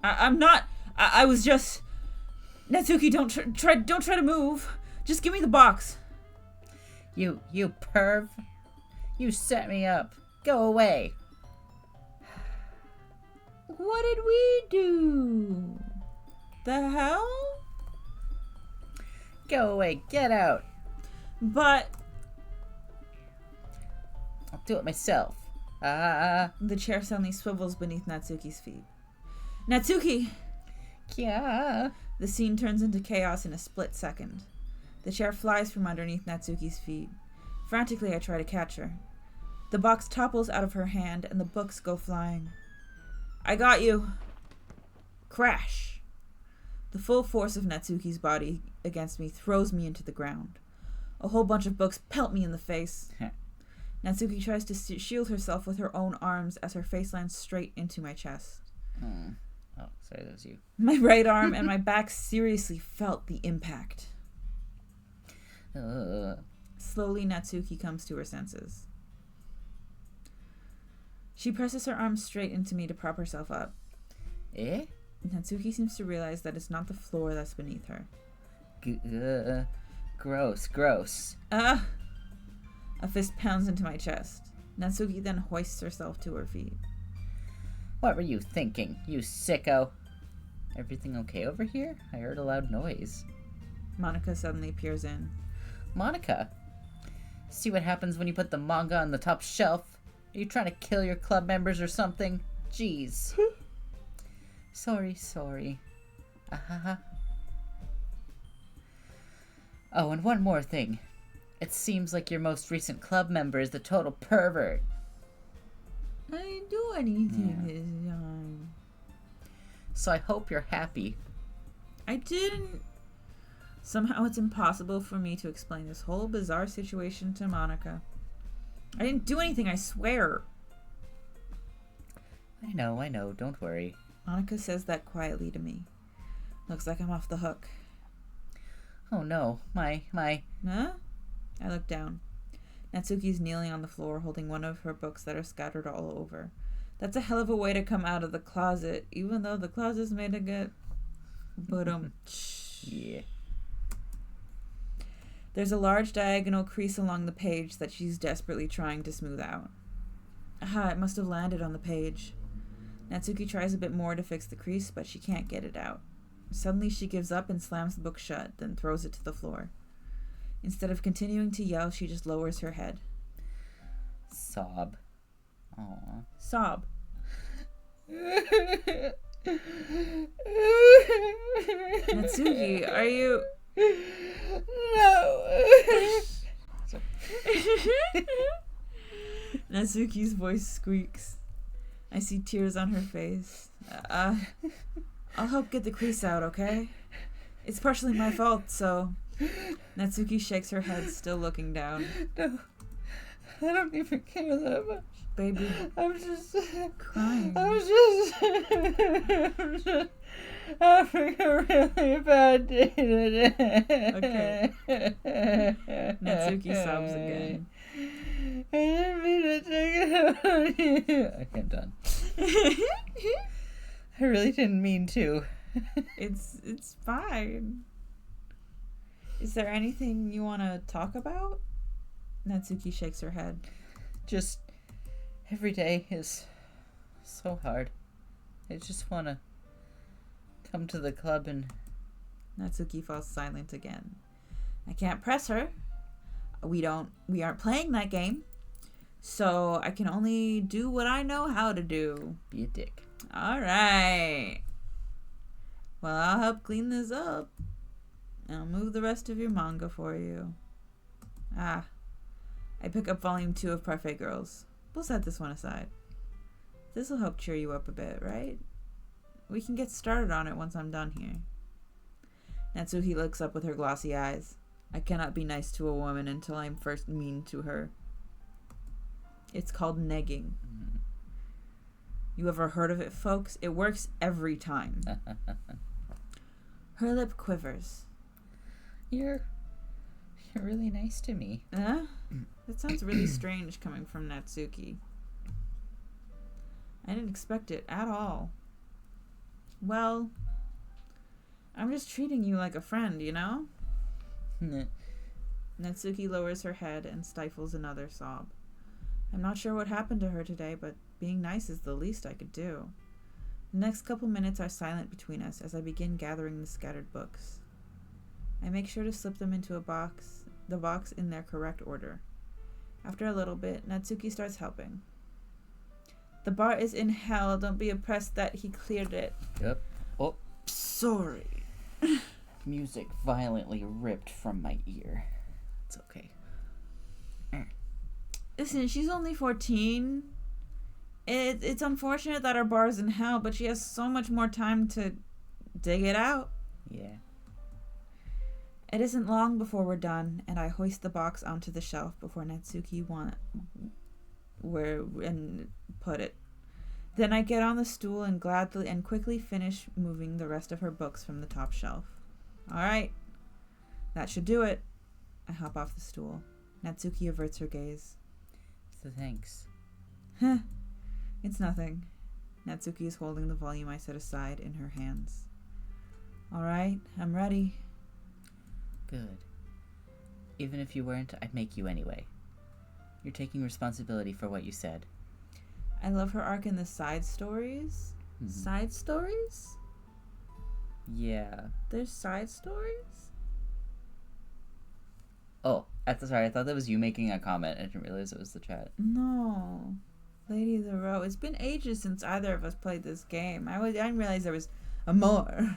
I'm not... I was just... Natsuki, don't try to move. Just give me the box. You perv. You set me up. Go away. What did we do? The hell? Go away. Get out. But... I'll do it myself. The chair suddenly swivels beneath Natsuki's feet. Natsuki! Yeah. The scene turns into chaos in a split second. The chair flies from underneath Natsuki's feet. Frantically, I try to catch her. The box topples out of her hand and the books go flying. I got you. Crash. The full force of Natsuki's body against me throws me into the ground. A whole bunch of books pelt me in the face. Natsuki tries to shield herself with her own arms as her face lands straight into my chest. Oh, sorry, that was you. My right arm and my back seriously felt the impact. Slowly, Natsuki comes to her senses. She presses her arms straight into me to prop herself up. Natsuki seems to realize that it's not the floor that's beneath her. Gross. A fist pounds into my chest. Natsuki then hoists herself to her feet. What were you thinking, you sicko? Everything okay over here? I heard a loud noise. Monica suddenly peers in. Monica? See what happens when you put the manga on the top shelf? Are you trying to kill your club members or something? Jeez. Sorry. Oh, and one more thing. It seems like your most recent club member is the total pervert. I didn't do anything this time. So I hope you're happy. I didn't. Somehow it's impossible for me to explain this whole bizarre situation to Monica. I didn't do anything, I swear. I know. Don't worry. Monica says that quietly to me. Looks like I'm off the hook. Oh no, my... Huh? I look down. Natsuki's kneeling on the floor holding one of her books that are scattered all over. That's a hell of a way to come out of the closet, even though the closet's made of good. But Yeah. There's a large diagonal crease along the page that she's desperately trying to smooth out. It must have landed on the page. Natsuki tries a bit more to fix the crease, but she can't get it out. Suddenly she gives up and slams the book shut, then throws it to the floor. Instead of continuing to yell, she just lowers her head. Sob. Aww. Sob. Natsuki, are you... No. Natsuki's voice squeaks. I see tears on her face. I'll help get the crease out, okay? It's partially my fault, so... Natsuki shakes her head, still looking down. No. I don't even care that much. Baby. I'm just... crying. I'm just having a really bad day today. Okay. Natsuki sobs again. I didn't mean to take it out on you. Okay, I'm done. I really didn't mean to. It's fine. Is there anything you want to talk about? Natsuki shakes her head. Just every day is so hard. I just want to come to the club and... Natsuki falls silent again. I can't press her. We aren't playing that game. So I can only do what I know how to do. Be a dick. All right. Well, I'll help clean this up. I'll move the rest of your manga for you. I pick up volume 2 of Parfait Girls. We'll set this one aside. This'll help cheer you up a bit, right? We can get started on it once I'm done here. Natsuki looks up with her glossy eyes. I cannot be nice to a woman until I'm first mean to her. It's called negging. You ever heard of it, folks? It works every time. Her lip quivers. You're really nice to me. That sounds really strange coming from Natsuki. I didn't expect it at all. Well, I'm just treating you like a friend, you know? Natsuki lowers her head and stifles another sob. I'm not sure what happened to her today, but being nice is the least I could do. The next couple minutes are silent between us as I begin gathering the scattered books. I make sure to slip them into the box in their correct order. After a little bit, Natsuki starts helping. The bar is in hell. Don't be impressed that he cleared it. Yep. Oh. Sorry. Music violently ripped from my ear. It's okay. Listen, she's only 14. It's unfortunate that her bar's in hell, but she has so much more time to dig it out. Yeah. It isn't long before we're done, and I hoist the box onto the shelf before Natsuki and put it. Then I get on the stool and gladly and quickly finish moving the rest of her books from the top shelf. All right. That should do it. I hop off the stool. Natsuki averts her gaze. So thanks. Huh. It's nothing. Natsuki is holding the volume I set aside in her hands. All right, I'm ready. Good. Even if you weren't, I'd make you anyway. You're taking responsibility for what you said. I love her arc in the side stories. Mm-hmm. Side stories? Yeah. There's side stories? Oh, sorry, I thought that was you making a comment. I didn't realize it was the chat. No. Lady of the Row. It's been ages since either of us played this game. I didn't realize there was a more.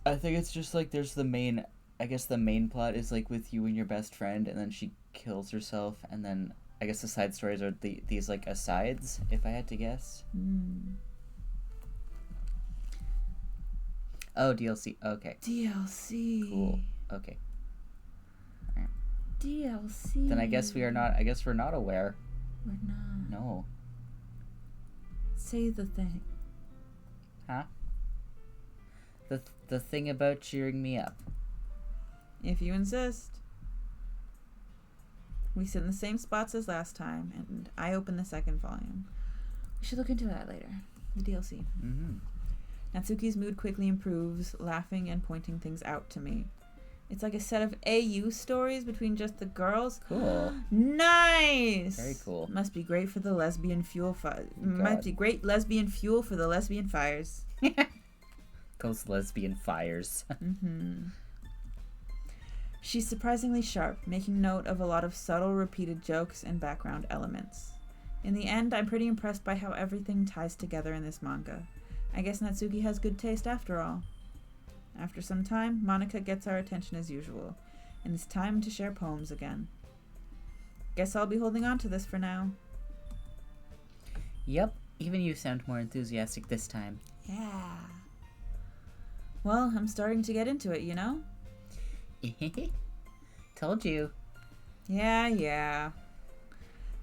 I think it's just like there's the main plot is like with you and your best friend, and then she kills herself, and then I guess the side stories are these like asides, if I had to guess. Oh, DLC. Okay. DLC. Cool. Okay. DLC. Then I guess we're not aware. We're not. No. Say the thing. Huh? The thing about cheering me up. If you insist. We sit in the same spots as last time, and I open the second volume. We should look into that later. The DLC. Mm-hmm. Natsuki's mood quickly improves, laughing and pointing things out to me. It's like a set of AU stories between just the girls. Cool. Nice! Very cool. Must be great for the lesbian fuel Might be great lesbian fuel for the lesbian fires. Those lesbian fires. Mm-hmm. She's surprisingly sharp, making note of a lot of subtle repeated jokes and background elements. In the end, I'm pretty impressed by how everything ties together in this manga. I guess Natsuki has good taste after all. After some time, Monica gets our attention as usual, and it's time to share poems again. Guess I'll be holding on to this for now. Yep, even you sound more enthusiastic this time. Yeah. Well, I'm starting to get into it, you know? Told you. Yeah.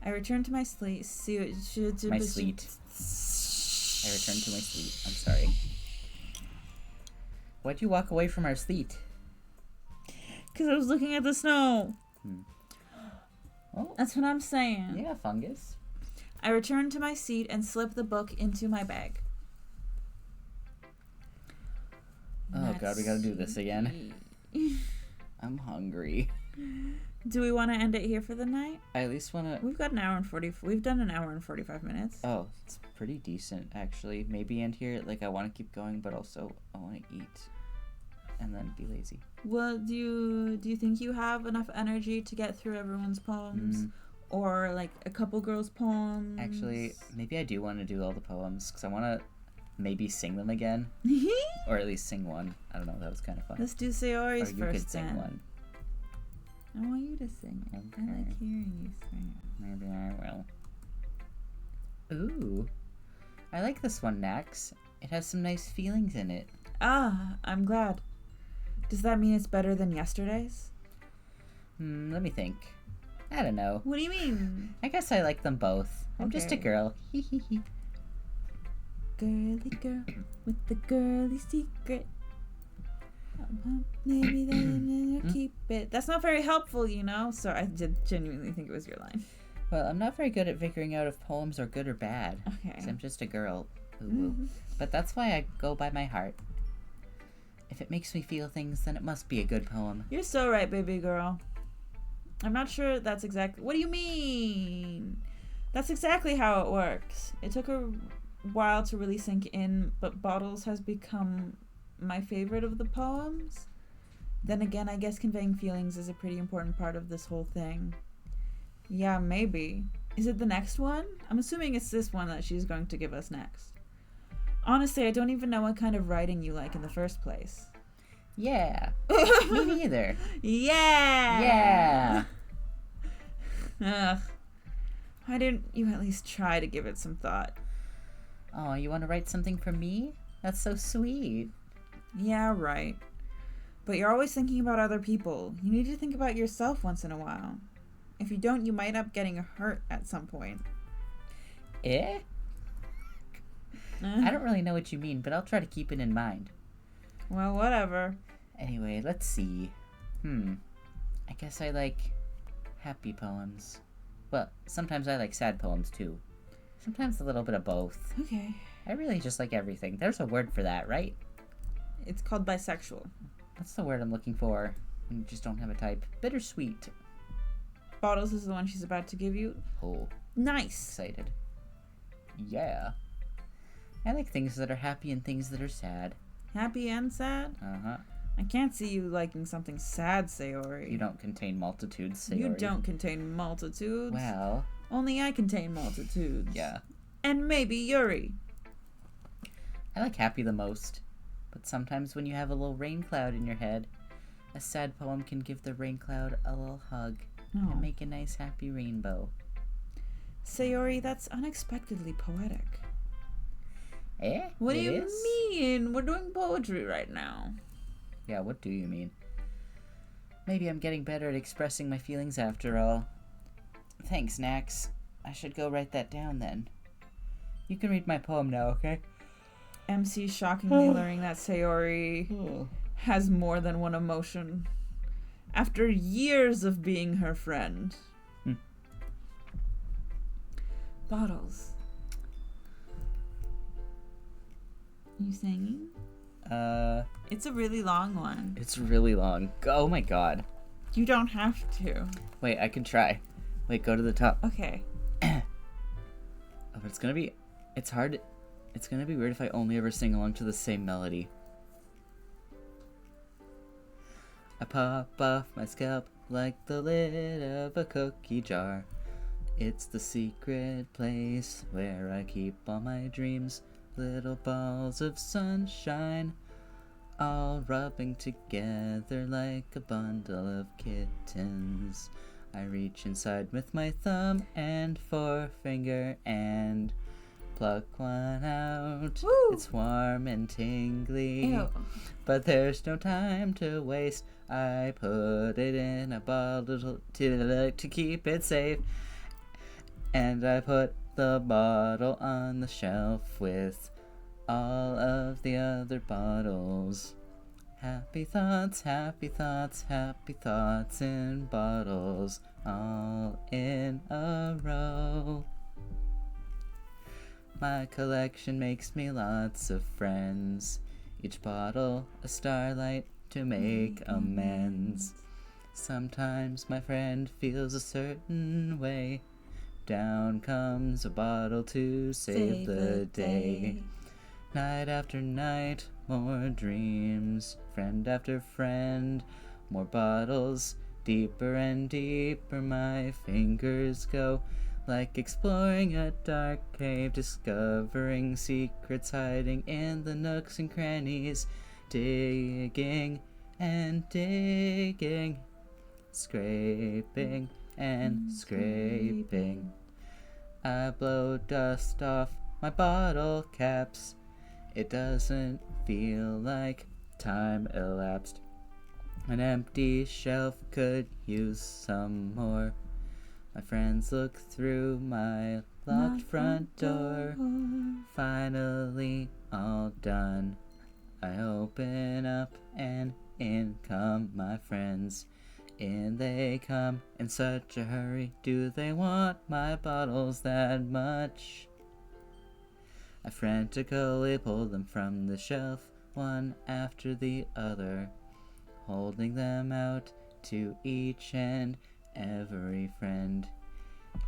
I return to my sleep. My sleet. I return to my sleet. I'm sorry. Why'd you walk away from our sleet? Because I was looking at the snow. Oh. That's what I'm saying. Yeah, fungus. I return to my seat and slip the book into my bag. Oh god, we gotta do this again. I'm hungry. Do we want to end it here for the night? I at least want to... We've got an hour and 40... We've done an hour and 45 minutes. Oh, it's pretty decent, actually. Maybe end here. Like, I want to keep going, but also I want to eat. And then be lazy. Well, do you think you have enough energy to get through everyone's poems? Or, like, a couple girls' poems? Actually, maybe I do want to do all the poems, because I want to maybe sing them again. Or at least sing one. I don't know, that was kind of fun. Let's do Sayori's or you first could sing then. one. I want you to sing it. Okay. I like hearing you sing it. Maybe I will. Ooh. I like this one, Nax. It has some nice feelings in it. Ah, I'm glad. Does that mean it's better than yesterday's? Let me think. I don't know. What do you mean? I guess I like them both. I'm just a Okay. girl. Girly girl with the girly secret. Maybe then I'll keep it. That's not very helpful, you know? So I did genuinely think it was your line. Well, I'm not very good at figuring out if poems are good or bad. Okay. 'Cause I'm just a girl. Ooh. But that's why I go by my heart. If it makes me feel things, then it must be a good poem. You're so right, baby girl. I'm not sure that's exactly... What do you mean? That's exactly how it works. It took a while to really sink in, but Bottles has become my favorite of the poems. Then again, I guess conveying feelings is a pretty important part of this whole thing. Yeah, maybe. Is it the next one? I'm assuming it's this one that she's going to give us next. Honestly, I don't even know what kind of writing you like in the first place. Yeah. Me neither. Yeah! Yeah. Ugh. Why didn't you at least try to give it some thought? Oh, you want to write something for me? That's so sweet. Yeah, right. But you're always thinking about other people. You need to think about yourself once in a while. If you don't, you might end up getting hurt at some point. Eh? I don't really know what you mean, but I'll try to keep it in mind. Well, whatever. Anyway, let's see. I guess I like happy poems. Well, sometimes I like sad poems too. Sometimes a little bit of both. Okay. I really just like everything. There's a word for that, right? It's called bisexual. That's the word I'm looking for when you just don't have a type. Bittersweet. Bottles is the one she's about to give you. Oh, Nice. excited. Yeah. I like things that are happy and things that are sad. Happy and sad? Uh-huh. I can't see you liking something sad, Sayori. You don't contain multitudes, Sayori. You don't contain multitudes. Well, Only I contain multitudes. yeah. And maybe Yuri. I like happy the most. But sometimes when you have a little rain cloud in your head, a sad poem can give the rain cloud a little hug Oh. and make a nice happy rainbow. Sayori, that's unexpectedly poetic. Eh? What do It you is? mean? We're doing poetry right now. Yeah, what do you mean? Maybe I'm getting better at expressing my feelings after all. Thanks, Nax. I should go write that down then. You can read my poem now, okay? MC shockingly learning that Sayori Oh. has more than one emotion. After years of being her friend. Bottles. You singing? It's a really long one. It's really long. Oh my god. You don't have to. Wait, I can try. Wait, go to the top. Okay. Oh, but it's gonna be... It's hard... It's gonna be weird if I only ever sing along to the same melody. I pop off my scalp like the lid of a cookie jar. It's the secret place where I keep all my dreams. Little balls of sunshine, all rubbing together like a bundle of kittens. I reach inside with my thumb and forefinger and pluck one out. Woo! It's warm and tingly, Ew. but there's no time to waste. I put it in a bottle to keep it safe, and I put the bottle on the shelf with all of the other bottles. Happy thoughts, happy thoughts, happy thoughts in bottles, all in a row. My collection makes me lots of friends, each bottle a starlight to make amends. Sometimes my friend feels a certain way. Down comes a bottle to save the day. Night after night, more dreams. Friend after friend, more bottles. Deeper and deeper my fingers go, like exploring a dark cave, discovering secrets hiding in the nooks and crannies, digging and digging, scraping and scraping. I blow dust off my bottle caps. It doesn't feel like time elapsed. An empty shelf could use some more. My friends look through my locked front door. Finally all done. I open up and in come my friends. In they come in such a hurry. Do they want my bottles that much? I frantically pull them from the shelf, one after the other, holding them out to each and every friend.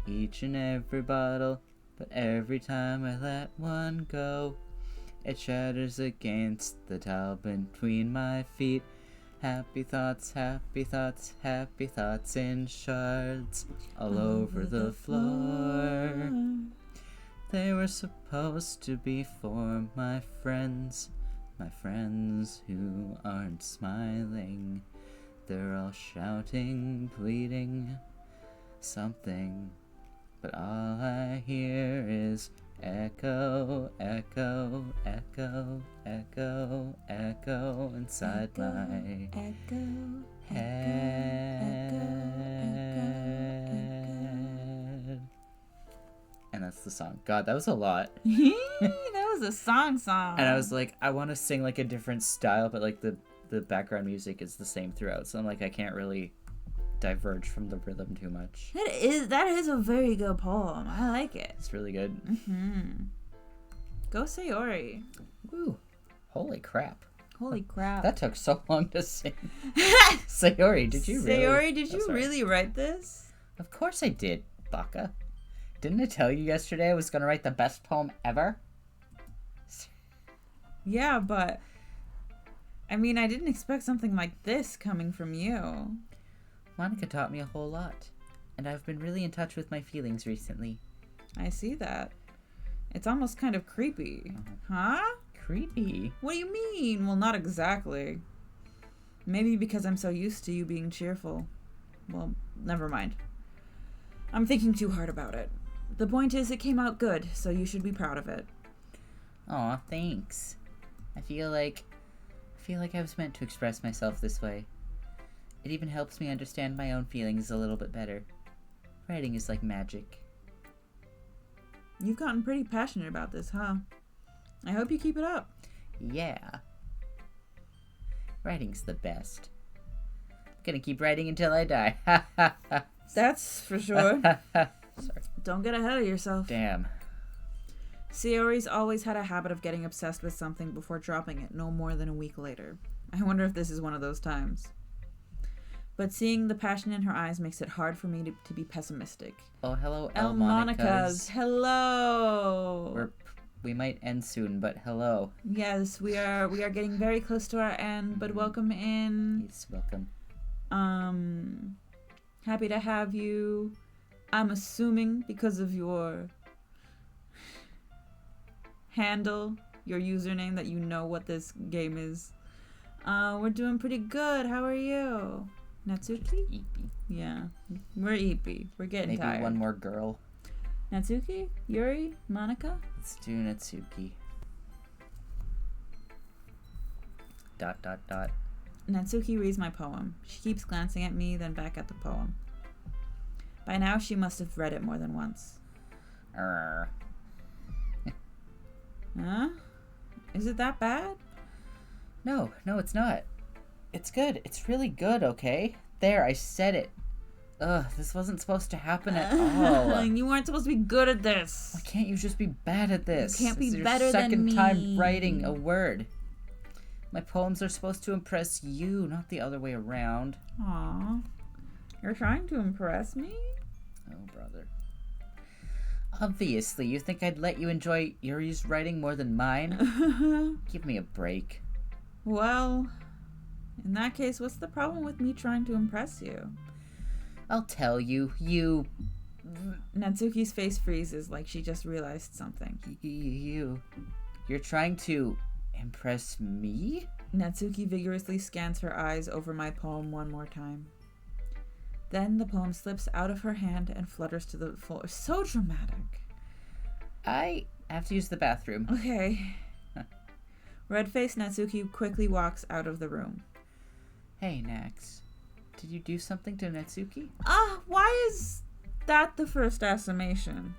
Each and every bottle, but every time I let one go, it shatters against the tile between my feet. Happy thoughts, happy thoughts, happy thoughts in shards all over the floor. They were supposed to be for my friends who aren't smiling. They're all shouting, pleading something, but all I hear is echo, echo, echo, echo, echo inside my head. And that's the song. God, that was a lot. That was a song. And I was like, I want to sing like a different style, but like the background music is the same throughout. So I'm like, I can't really diverge from the rhythm too much. That is a very good poem. I like it. It's really good. Go Sayori. Woo. Holy crap. Holy crap. That took so long to sing. Sayori, did you really? Sayori, did you really write this? Of course I did, Baka. Didn't I tell you yesterday I was going to write the best poem ever? Yeah, but I mean, I didn't expect something like this coming from you. Monica taught me a whole lot, and I've been really in touch with my feelings recently. I see that. It's almost kind of creepy. Huh? Creepy? What do you mean? Well, not exactly. Maybe because I'm so used to you being cheerful. Well, never mind. I'm thinking too hard about it. The point is, it came out good, so you should be proud of it. Aw, thanks. I feel like I was meant to express myself this way. It even helps me understand my own feelings a little bit better. Writing is like magic. You've gotten pretty passionate about this, huh? I hope you keep it up. Yeah. Writing's the best. I'm gonna keep writing until I die. That's for sure. Sorry. Don't get ahead of yourself. Damn. Sayori's always had a habit of getting obsessed with something before dropping it no more than a week later. I wonder if this is one of those times. But seeing the passion in her eyes makes it hard for me to be pessimistic. Oh, hello, El Monica's. Hello. We might end soon, but hello. Yes, we are getting very close to our end, but welcome in. Yes, welcome. Happy to have you. I'm assuming because of your handle, your username, that you know what this game is. We're doing pretty good. How are you? Natsuki? Eepy. Yeah, we're eepy. We're getting tired. Maybe one more girl. Natsuki? Yuri? Monica? Let's do Natsuki. ... Natsuki reads my poem. She keeps glancing at me, then back at the poem. By now, she must have read it more than once. Huh? Is it that bad? No, it's not. It's good. It's really good, okay? There, I said it. Ugh, this wasn't supposed to happen at all. You weren't supposed to be good at this. Why can't you just be bad at this? You can't be This is better your than me. second time writing a word. My poems are supposed to impress you, not the other way around. Aw. You're trying to impress me? Oh, brother. Obviously, you think I'd let you enjoy Yuri's writing more than mine? Give me a break. Well, in that case, what's the problem with me trying to impress you? I'll tell you, you... Natsuki's face freezes like she just realized something. You're trying to impress me? Natsuki vigorously scans her eyes over my poem one more time. Then the poem slips out of her hand and flutters to the floor. So dramatic. I have to use the bathroom. Okay. Red-faced Natsuki quickly walks out of the room. Hey, Nax. Did you do something to Natsuki? Why is that the first estimation?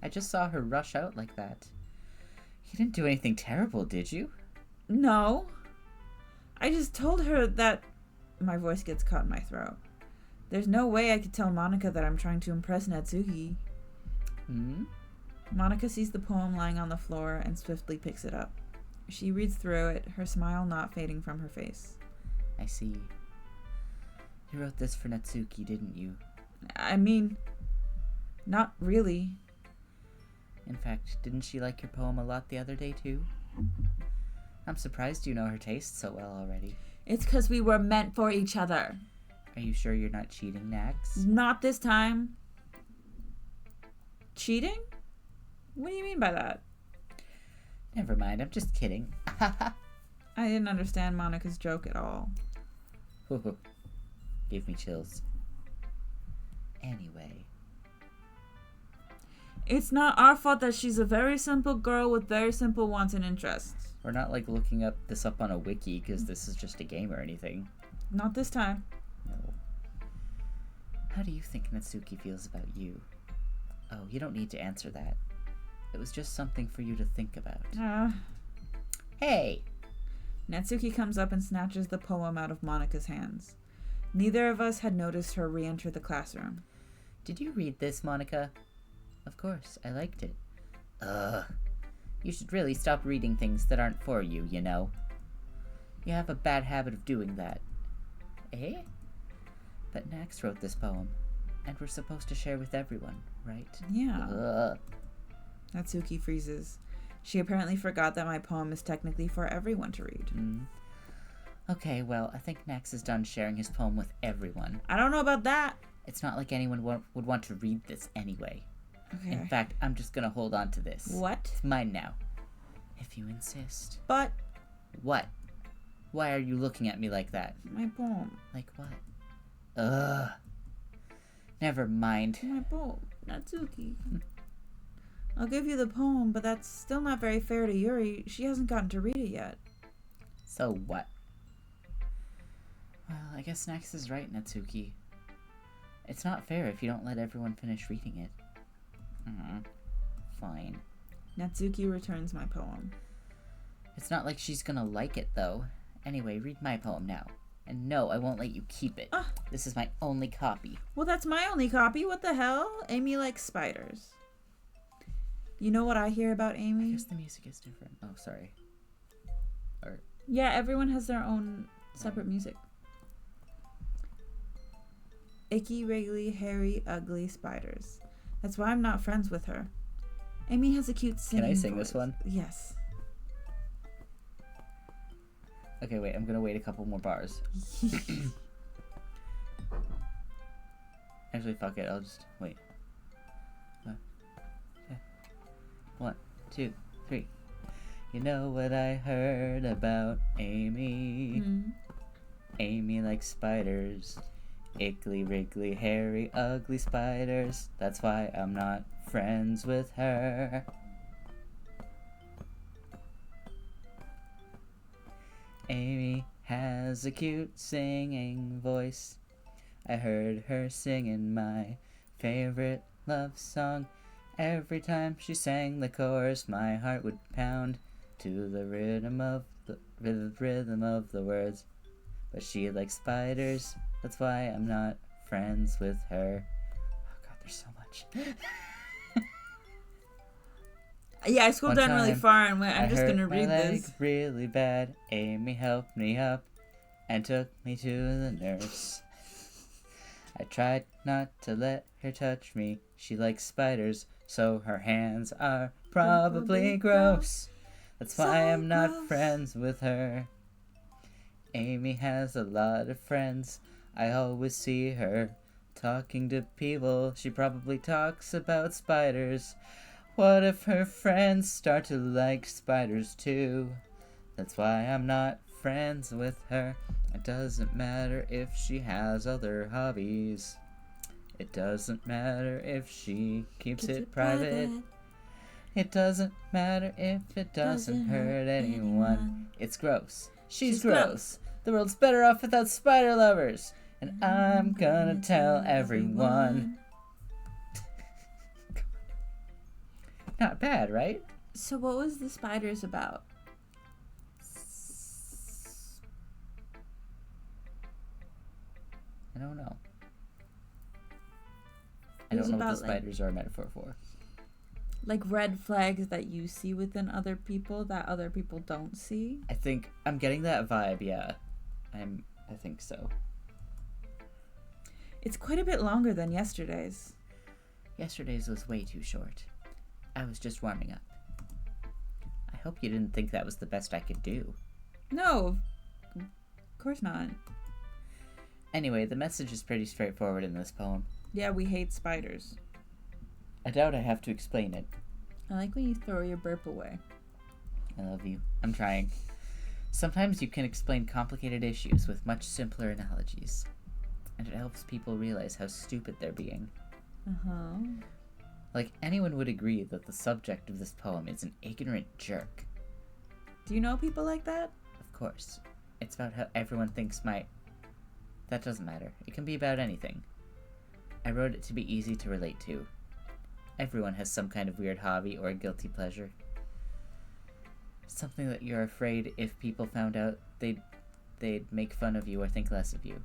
I just saw her rush out like that. You didn't do anything terrible, did you? No. I just told her that... My voice gets caught in my throat. There's no way I could tell Monica that I'm trying to impress Natsuki. Monica sees the poem lying on the floor and swiftly picks it up. She reads through it, her smile not fading from her face. I see. You wrote this for Natsuki, didn't you? I mean, not really. In fact, didn't she like your poem a lot the other day, too? I'm surprised you know her taste so well already. It's because we were meant for each other. Are you sure you're not cheating, Nax? Not this time. Cheating? What do you mean by that? Never mind, I'm just kidding. I didn't understand Monica's joke at all. Gave me chills. Anyway. It's not our fault that she's a very simple girl with very simple wants and interests. We're not like looking this up on a wiki because this is just a game or anything. Not this time. No. How do you think Natsuki feels about you? Oh, you don't need to answer that. It was just something for you to think about. Hey! Natsuki comes up and snatches the poem out of Monica's hands. Neither of us had noticed her re-enter the classroom. Did you read this, Monica? Of course, I liked it. Ugh. You should really stop reading things that aren't for you, you know. You have a bad habit of doing that. Eh? But Nax wrote this poem, and we're supposed to share with everyone, right? Yeah. Ugh. Natsuki freezes. She apparently forgot that my poem is technically for everyone to read. Okay, well, I think Nax is done sharing his poem with everyone. I don't know about that. It's not like anyone would want to read this anyway. Okay. In fact, I'm just gonna hold on to this. What? It's mine now. If you insist. But... What? Why are you looking at me like that? My poem. Like what? Ugh. Never mind. My poem. Natsuki. I'll give you the poem, but that's still not very fair to Yuri. She hasn't gotten to read it yet. So what? Well, I guess Nax is right, Natsuki. It's not fair if you don't let everyone finish reading it. Fine. Natsuki returns my poem. It's not like she's gonna like it, though. Anyway, read my poem now. And no, I won't let you keep it. This is my only copy. Well, that's my only copy. What the hell? Amy likes spiders. You know what I hear about Amy? I guess the music is different. Oh, sorry. Yeah, everyone has their own separate music. Icky, wriggly, hairy, ugly spiders. That's why I'm not friends with her. Amy has a cute singing Can I sing voice. this one? Yes. Okay, wait. I'm gonna wait a couple more bars. Actually, fuck it. I'll just wait. 1, 2, 3. You know what I heard about Amy? Amy likes spiders. Ickly, wriggly, hairy, ugly spiders. That's why I'm not friends with her. Amy has a cute singing voice. I heard her singing my favorite love song. Every time she sang the chorus, my heart would pound to the rhythm of the words. But she likes spiders. That's why I'm not friends with her. Oh god, there's so much. Yeah, I scrolled One down really time, far and went, I'm I just hurt gonna my read leg this. really bad. Amy helped me up and took me to the nurse. I tried not to let her touch me. She likes spiders, so her hands are probably gross. That's why I'm not friends with her. Amy has a lot of friends. I always see her talking to people. She probably talks about spiders. What if her friends start to like spiders too? That's why I'm not friends with her. It doesn't matter if she has other hobbies. It doesn't matter if she keeps it private. It doesn't matter if it doesn't hurt anyone. It's gross. She's gross. The world's better off without spider lovers. And I'm gonna tell everyone. Not bad, right? So what was the spiders about? I don't know. It I was don't know what about, the spiders are a metaphor for. Like red flags that you see within other people that other people don't see? I think I'm getting that vibe, yeah. I think so. It's quite a bit longer than yesterday's. Yesterday's was way too short. I was just warming up. I hope you didn't think that was the best I could do. No, of course not. Anyway, the message is pretty straightforward in this poem. Yeah, we hate spiders. I doubt I have to explain it. I like when you throw your burp away. I love you. I'm trying. Sometimes you can explain complicated issues with much simpler analogies. And it helps people realize how stupid they're being. Uh-huh. Like, anyone would agree that the subject of this poem is an ignorant jerk. Do you know people like that? Of course. It's about how everyone thinks That doesn't matter. It can be about anything. I wrote it to be easy to relate to. Everyone has some kind of weird hobby or a guilty pleasure. Something that you're afraid if people found out they'd make fun of you or think less of you.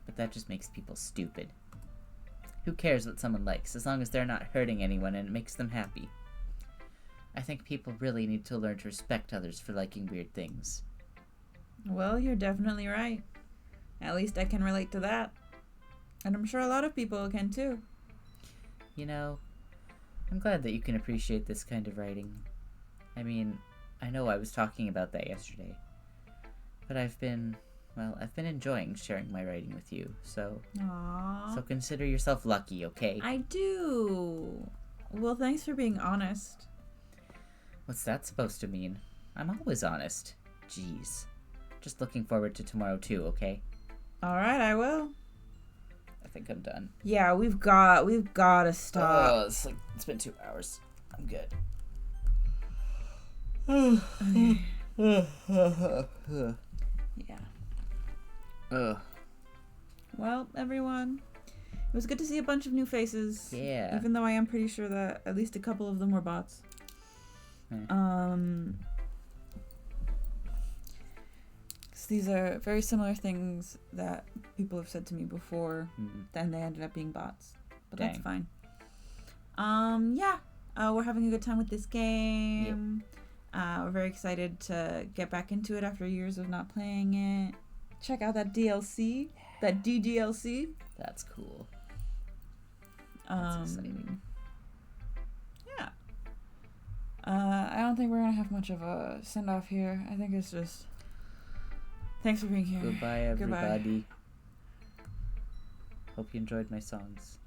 But that just makes people stupid. Who cares what someone likes, as long as they're not hurting anyone and it makes them happy? I think people really need to learn to respect others for liking weird things. Well, you're definitely right. At least I can relate to that. And I'm sure a lot of people can too. You know, I'm glad that you can appreciate this kind of writing. I mean, I know I was talking about that yesterday. But I've been enjoying sharing my writing with you, so... Aww. So consider yourself lucky, okay? I do. Well, thanks for being honest. What's that supposed to mean? I'm always honest. Jeez. Just looking forward to tomorrow too, okay? Alright, I will. I think I'm done. Yeah, we've got to stop. Oh, it's been 2 hours. I'm good. Yeah. Ugh. Well, everyone, it was good to see a bunch of new faces. Yeah. Even though I am pretty sure that at least a couple of them were bots. Hmm. 'Cause these are very similar things that people have said to me before, then they ended up being bots. But that's fine. Yeah. We're having a good time with this game. We're very excited to get back into it after years of not playing it. Check out that DLC, that DDLC. That's cool. That's exciting. Yeah. I don't think we're gonna have much of a send off here. I think it's just thanks for being here. Goodbye, everybody. Hope you enjoyed my songs.